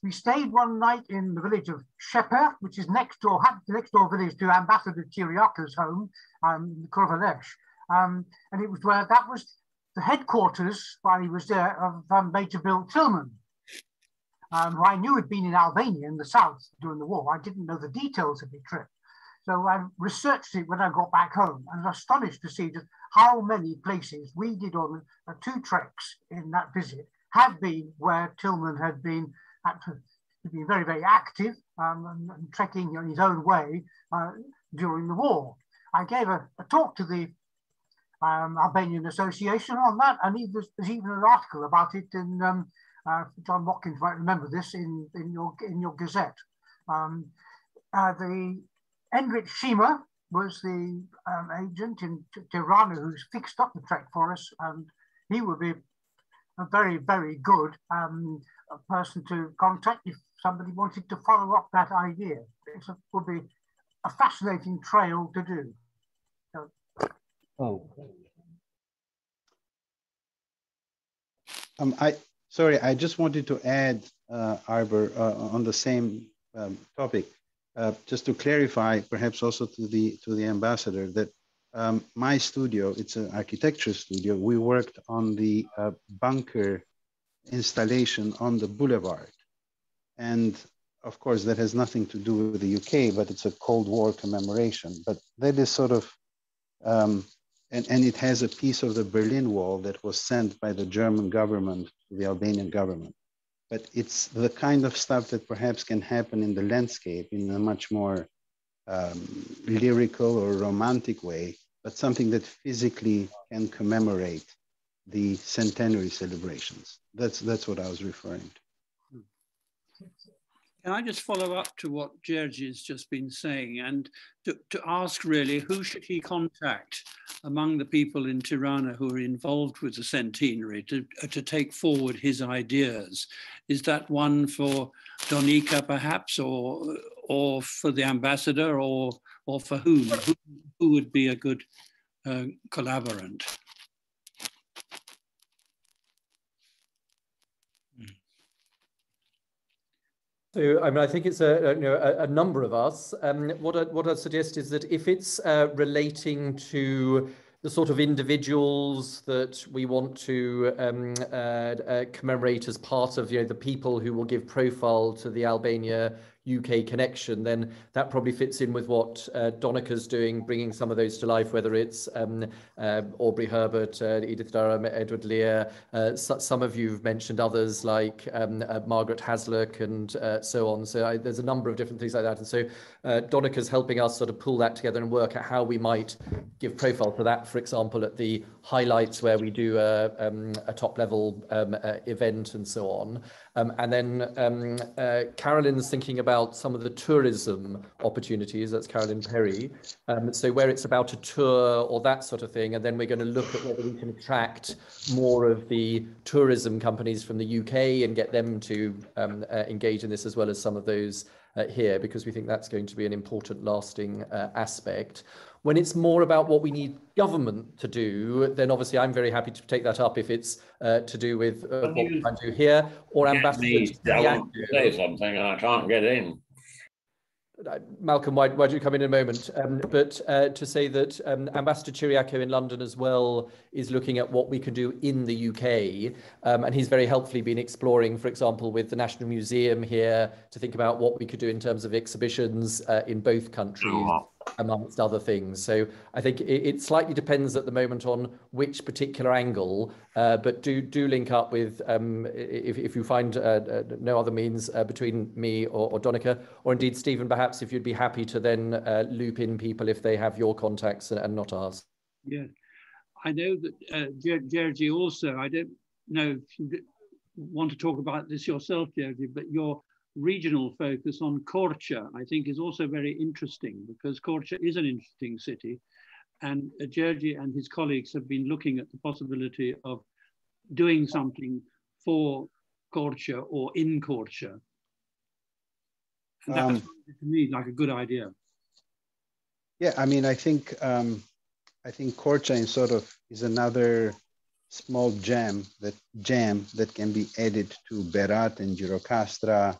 we stayed one night in the village of Sheper, which is next door village to Ambassador Chiriaka's home, in Kurvalech. And it was where that was the headquarters, while he was there, of Major Bill Tillman, who I knew had been in Albania in the south during the war. I didn't know the details of the trip. So I researched it when I got back home, and I was astonished to see just how many places we did on 2 treks in that visit had been where Tillman had been very, very active and trekking in his own way during the war. I gave a talk to the Albanian Association on that, and there's even an article about it in John Watkins might remember this in your Gazette. The Enrich Shima was the agent in Tirana who's fixed up the trek for us, and he would be a very, very good person to contact if somebody wanted to follow up that idea. It would be a fascinating trail to do. So, I just wanted to add, Arbor, on the same topic, just to clarify, perhaps also to the ambassador, that my studio, it's an architecture studio. We worked on the bunker installation on the boulevard, and of course that has nothing to do with the UK, but it's a Cold War commemoration. But that is sort of and it has a piece of the Berlin Wall that was sent by the German government to the Albanian government. But it's the kind of stuff that perhaps can happen in the landscape in a much more lyrical or romantic way, but something that physically can commemorate the centenary celebrations. That's what I was referring to. Can I just follow up to what Georgi has just been saying, and to ask really, who should he contact among the people in Tirana who are involved with the centenary to take forward his ideas? Is that one for Donika perhaps, or for the ambassador, or for whom? Who would be a good collaborant? So, I mean, I think it's a number of us. What I'd suggest is that if it's relating to the sort of individuals that we want to commemorate as part of the people who will give profile to the Albania UK connection, then that probably fits in with what Donika's doing, bringing some of those to life, whether it's Aubrey Herbert, Edith Durham, Edward Lear. Some of you have mentioned others like Margaret Hasluck and so on. So there's a number of different things like that. And so Donika's helping us sort of pull that together and work out how we might give profile to that, for example, at the highlights where we do a top level event and so on. And then Carolyn's thinking about about some of the tourism opportunities. That's Carolyn Perry. So where it's about a tour or that sort of thing, and then we're going to look at whether we can attract more of the tourism companies from the UK and get them to engage in this, as well as some of those here, because we think that's going to be an important lasting aspect. When it's more about what we need government to do, then obviously I'm very happy to take that up if it's to do with what we can do here, or ambassadors. I want to say something and I can't get in. Malcolm, why don't you come in a moment? But to say that Ambassador Chiriaco in London as well is looking at what we can do in the UK. And he's very helpfully been exploring, for example, with the National Museum here, to think about what we could do in terms of exhibitions in both countries, amongst other things. So I think it slightly depends at the moment on which particular angle, but do link up with, if you find no other means between me or Donica, or indeed Stephen, perhaps if you'd be happy to then loop in people if they have your contacts and not ours. Yeah, I know that Georgie also, I don't know if you want to talk about this yourself, Georgie, but your regional focus on Korça, I think, is also very interesting, because Korça is an interesting city, and Georgie and his colleagues have been looking at the possibility of doing something for Korça or in Korça. And that sounded to me like a good idea. Yeah, I mean, I think Korça in sort of is another small gem that can be added to Berat and Girocastra.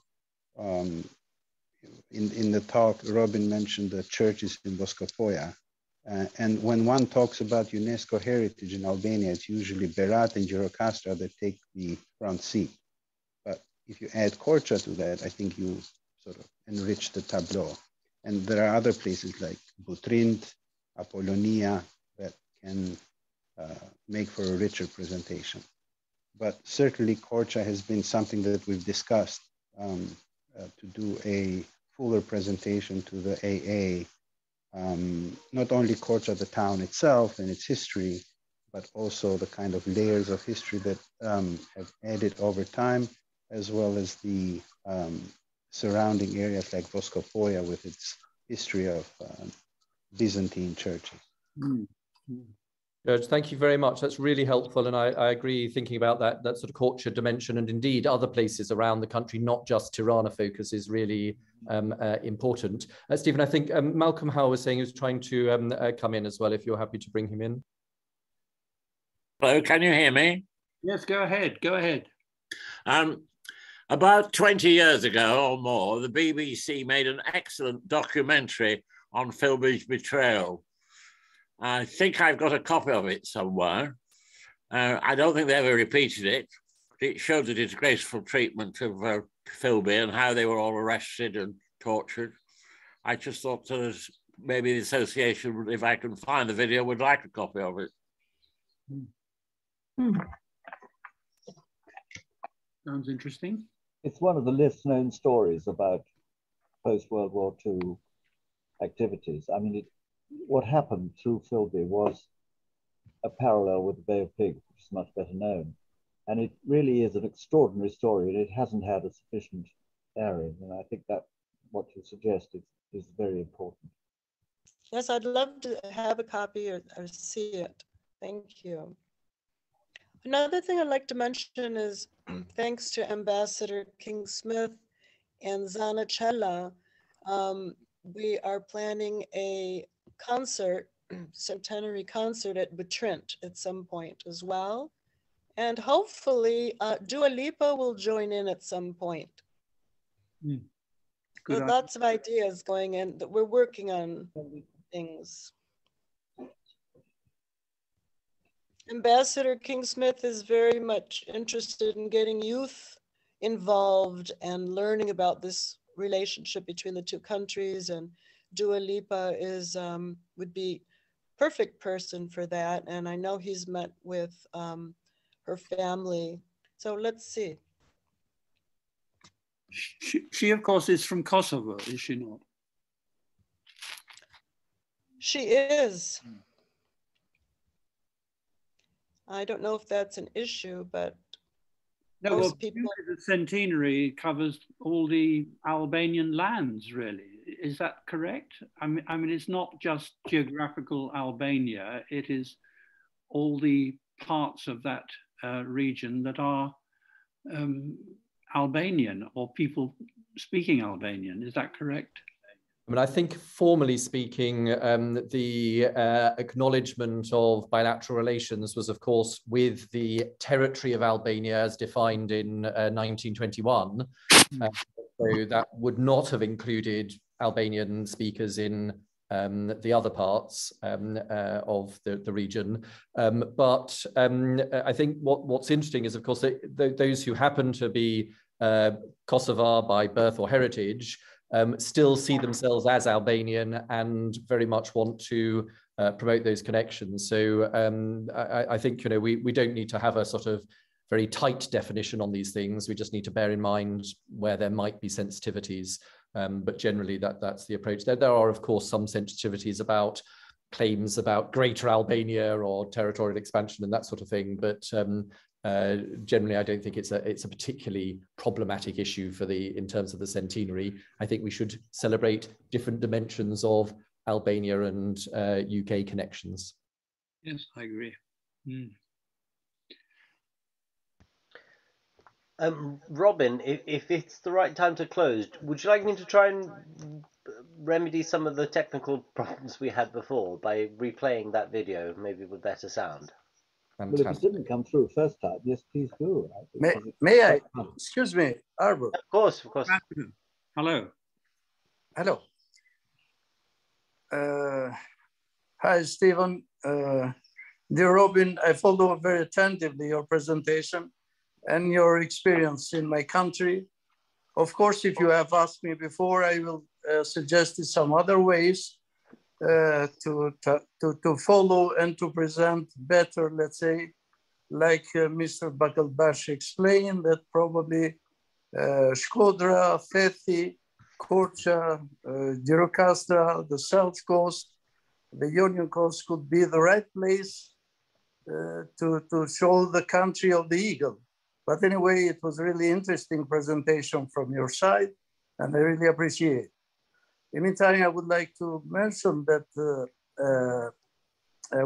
In the talk, Robin mentioned the churches in Boscopodius. And when one talks about UNESCO heritage in Albania, it's usually Berat and Girocastra that take the front seat. But if you add Korça to that, I think you sort of enrich the tableau. And there are other places like Butrint, Apollonia that can make for a richer presentation. But certainly Korça has been something that we've discussed to do a fuller presentation to the AA. Not only Korça, the town itself and its history, but also the kind of layers of history that have added over time, as well as the surrounding areas like Boscopodius with its history of Byzantine churches. George, thank you very much. That's really helpful. And I agree, thinking about that sort of Korça dimension, and indeed other places around the country, not just Tirana focus, is really important. Stephen, I think Malcolm Howell was saying he was trying to come in as well, if you're happy to bring him in. Hello, can you hear me? Yes, go ahead, go ahead. About 20 years ago or more, the BBC made an excellent documentary on Philby's Betrayal. I think I've got a copy of it somewhere. I don't think they ever repeated it. It showed the disgraceful treatment of Philby and how they were all arrested and tortured. I just thought maybe the association, if I can find the video, would like a copy of it. Sounds interesting. It's one of the less known stories about post-World War II activities. I mean, what happened through Philby was a parallel with the Bay of Pigs, which is much better known. And it really is an extraordinary story, and it hasn't had a sufficient airing. And I think that what you suggest is very important. Yes, I'd love to have a copy or see it. Thank you. Another thing I'd like to mention is thanks to Ambassador King-Smith and Zana Cella, we are planning a concert, centenary concert at Butrint at some point as well. And hopefully Dua Lipa will join in at some point. So lots of ideas going in that we're working on things. Ambassador King-Smith is very much interested in getting youth involved and learning about this relationship between the two countries, and Dua Lipa is would be perfect person for that, and I know he's met with her family. So let's see. She of course is from Kosovo, is she not? She is. I don't know if that's an issue, but No, most well, people. the centenary covers all the Albanian lands, really. Is that correct? I mean, it's not just geographical Albania. It is all the parts of that region that are Albanian or people speaking Albanian. Is that correct? I mean, I think formally speaking, the acknowledgement of bilateral relations was, of course, with the territory of Albania as defined in 1921. So that would not have included Albanian speakers in the other parts of the region. But I think what's interesting is, of course, those who happen to be Kosovar by birth or heritage still see themselves as Albanian and very much want to promote those connections. So I think, you know, we don't need to have a sort of very tight definition on these things. We just need to bear in mind where there might be sensitivities. But generally that's the approach. There are, of course, some sensitivities about claims about Greater Albania or territorial expansion and that sort of thing. But generally, I don't think it's a particularly problematic issue in terms of the centenary. I think we should celebrate different dimensions of Albania and UK connections. Yes, I agree. Mm. Robin, if it's the right time to close, would you like me to try and remedy some of the technical problems we had before by replaying that video, maybe with better sound? Fantastic. Well, if it didn't come through first time, yes, please do. May I? Excuse me, Arbor. Of course, of course. Hello. Hello. Hi, Stephen. Dear Robin, I followed very attentively your presentation and your experience in my country. Of course, if you have asked me before, I will suggest some other ways to follow and to present better, let's say, like Mr. Bakalbash explained, that probably Shkodra, Fethi, Korcha, Gjirokastra, the South Coast, the Union Coast could be the right place to show the country of the eagle. But anyway, it was really interesting presentation from your side, and I really appreciate it. In the meantime, I would like to mention that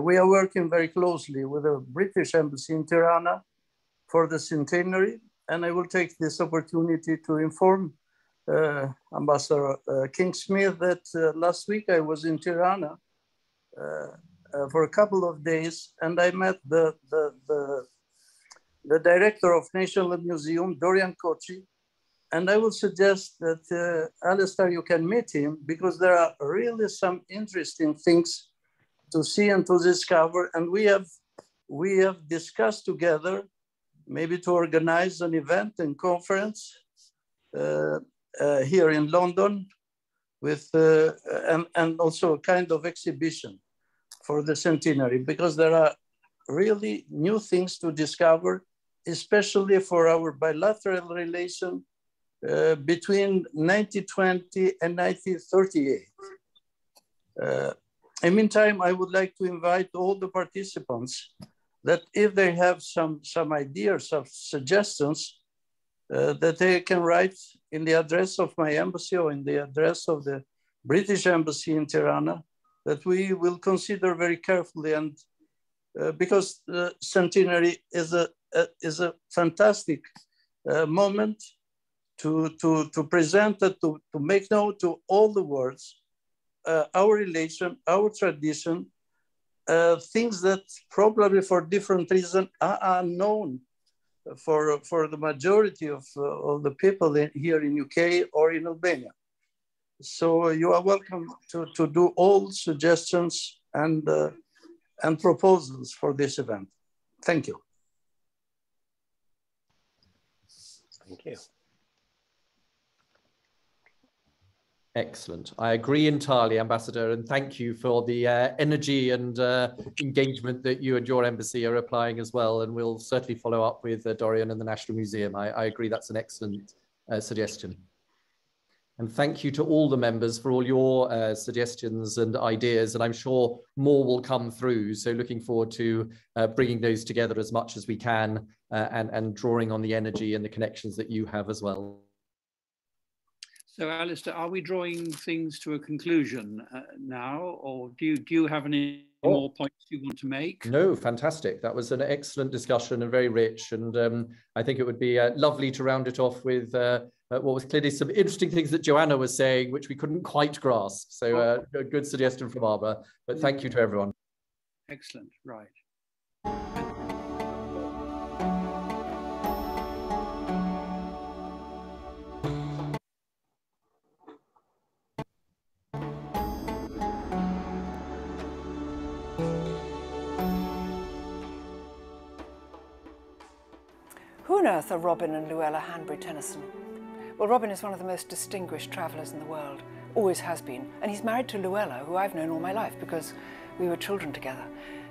we are working very closely with the British Embassy in Tirana for the centenary, and I will take this opportunity to inform Ambassador King-Smith that last week I was in Tirana for a couple of days, and I met the director of National Museum, Dorian Kochi, and I would suggest that, Alistair, you can meet him because there are really some interesting things to see and to discover. And we have discussed together maybe to organize an event and conference here in London with, and also a kind of exhibition for the centenary, because there are really new things to discover, especially for our bilateral relation between 1920 and 1938. In the meantime, I would like to invite all the participants that if they have some ideas of suggestions, that they can write in the address of my embassy or in the address of the British Embassy in Tirana, that we will consider very carefully. And because the centenary is a fantastic moment to present it, to make known to all the world our relation, our tradition, things that probably for different reasons are unknown for the majority of the people here in UK or in Albania. So you are welcome to do all suggestions and proposals for this event. Thank you. Thank you. Excellent. I agree entirely, Ambassador, and thank you for the energy and engagement that you and your embassy are applying as well. And we'll certainly follow up with Dorian and the National Museum. I agree that's an excellent suggestion. And thank you to all the members for all your suggestions and ideas. And I'm sure more will come through. So looking forward to bringing those together as much as we can and drawing on the energy and the connections that you have as well. So Alistair, are we drawing things to a conclusion now, or do you have any more points you want to make? No, fantastic. That was an excellent discussion and very rich. And I think it would be lovely to round it off with what was clearly some interesting things that Joanna was saying, which we couldn't quite grasp. So a good suggestion from Barbara, but thank you to everyone. Excellent, right. Who on earth are Robin and Luella Hanbury-Tenison? Well, Robin is one of the most distinguished travellers in the world, always has been, and he's married to Luella, who I've known all my life because we were children together.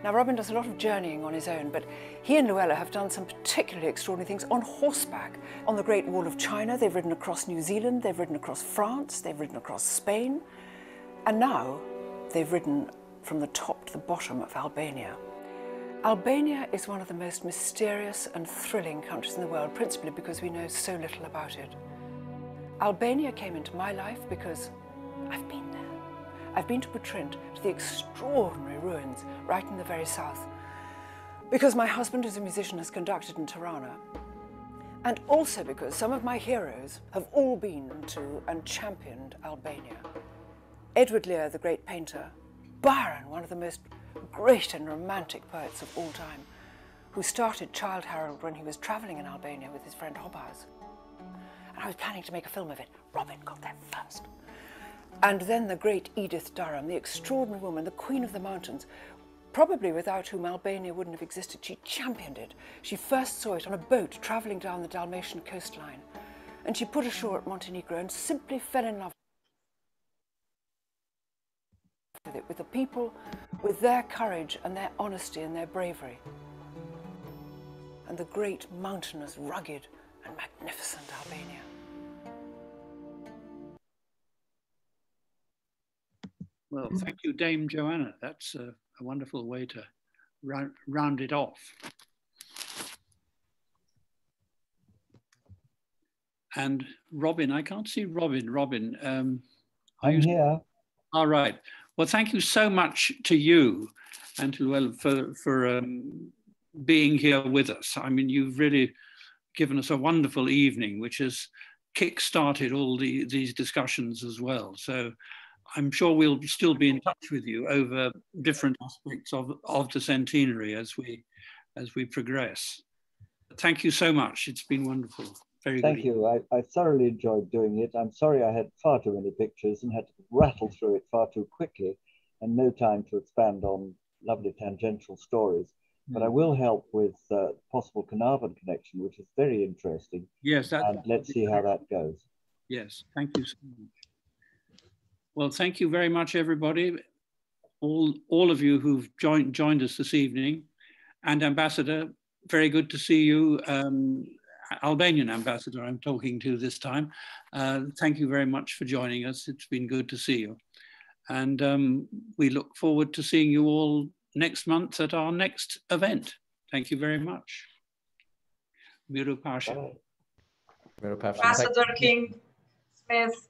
Now, Robin does a lot of journeying on his own, but he and Luella have done some particularly extraordinary things on horseback. On the Great Wall of China, they've ridden across New Zealand, they've ridden across France, they've ridden across Spain, and now they've ridden from the top to the bottom of Albania. Albania is one of the most mysterious and thrilling countries in the world, principally because we know so little about it. Albania came into my life because I've been there. I've been to Betrayal, to the extraordinary ruins right in the very south, because my husband, who's a musician, has conducted in Tirana, and also because some of my heroes have all been to and championed Albania. Edward Lear, the great painter, Byron, one of the most great and romantic poets of all time, who started Childe Harold when he was travelling in Albania with his friend Hobhouse. And I was planning to make a film of it. Robin got there first. And then the great Edith Durham, the extraordinary woman, the Queen of the Mountains, probably without whom Albania wouldn't have existed. She championed it. She first saw it on a boat travelling down the Dalmatian coastline. And she put ashore at Montenegro and simply fell in love with it, with the people, with their courage and their honesty and their bravery. And the great, mountainous, rugged and magnificent Albania. Well, thank you, Dame Joanna. That's a wonderful way to round it off. And Robin, I can't see Robin. Robin, I'm here. All right. Well, thank you so much to you and to Luella for being here with us. I mean, you've really given us a wonderful evening, which has kick-started all these discussions as well. So I'm sure we'll still be in touch with you over different aspects of the centenary as we progress. Thank you so much. It's been wonderful. Very good. Thank you. I thoroughly enjoyed doing it. I'm sorry I had far too many pictures and had to rattle through it far too quickly and no time to expand on lovely tangential stories. But I will help with the possible Carnarvon connection, which is very interesting. Yes, and let's see how that goes. Yes, thank you so much. Well, thank you very much, everybody. All of you who've joined us this evening, and Ambassador, very good to see you. Albanian ambassador I'm talking to this time. Thank you very much for joining us. It's been good to see you. And we look forward to seeing you all next month at our next event. Thank you very much. Miru Pasha. Ambassador King Smith.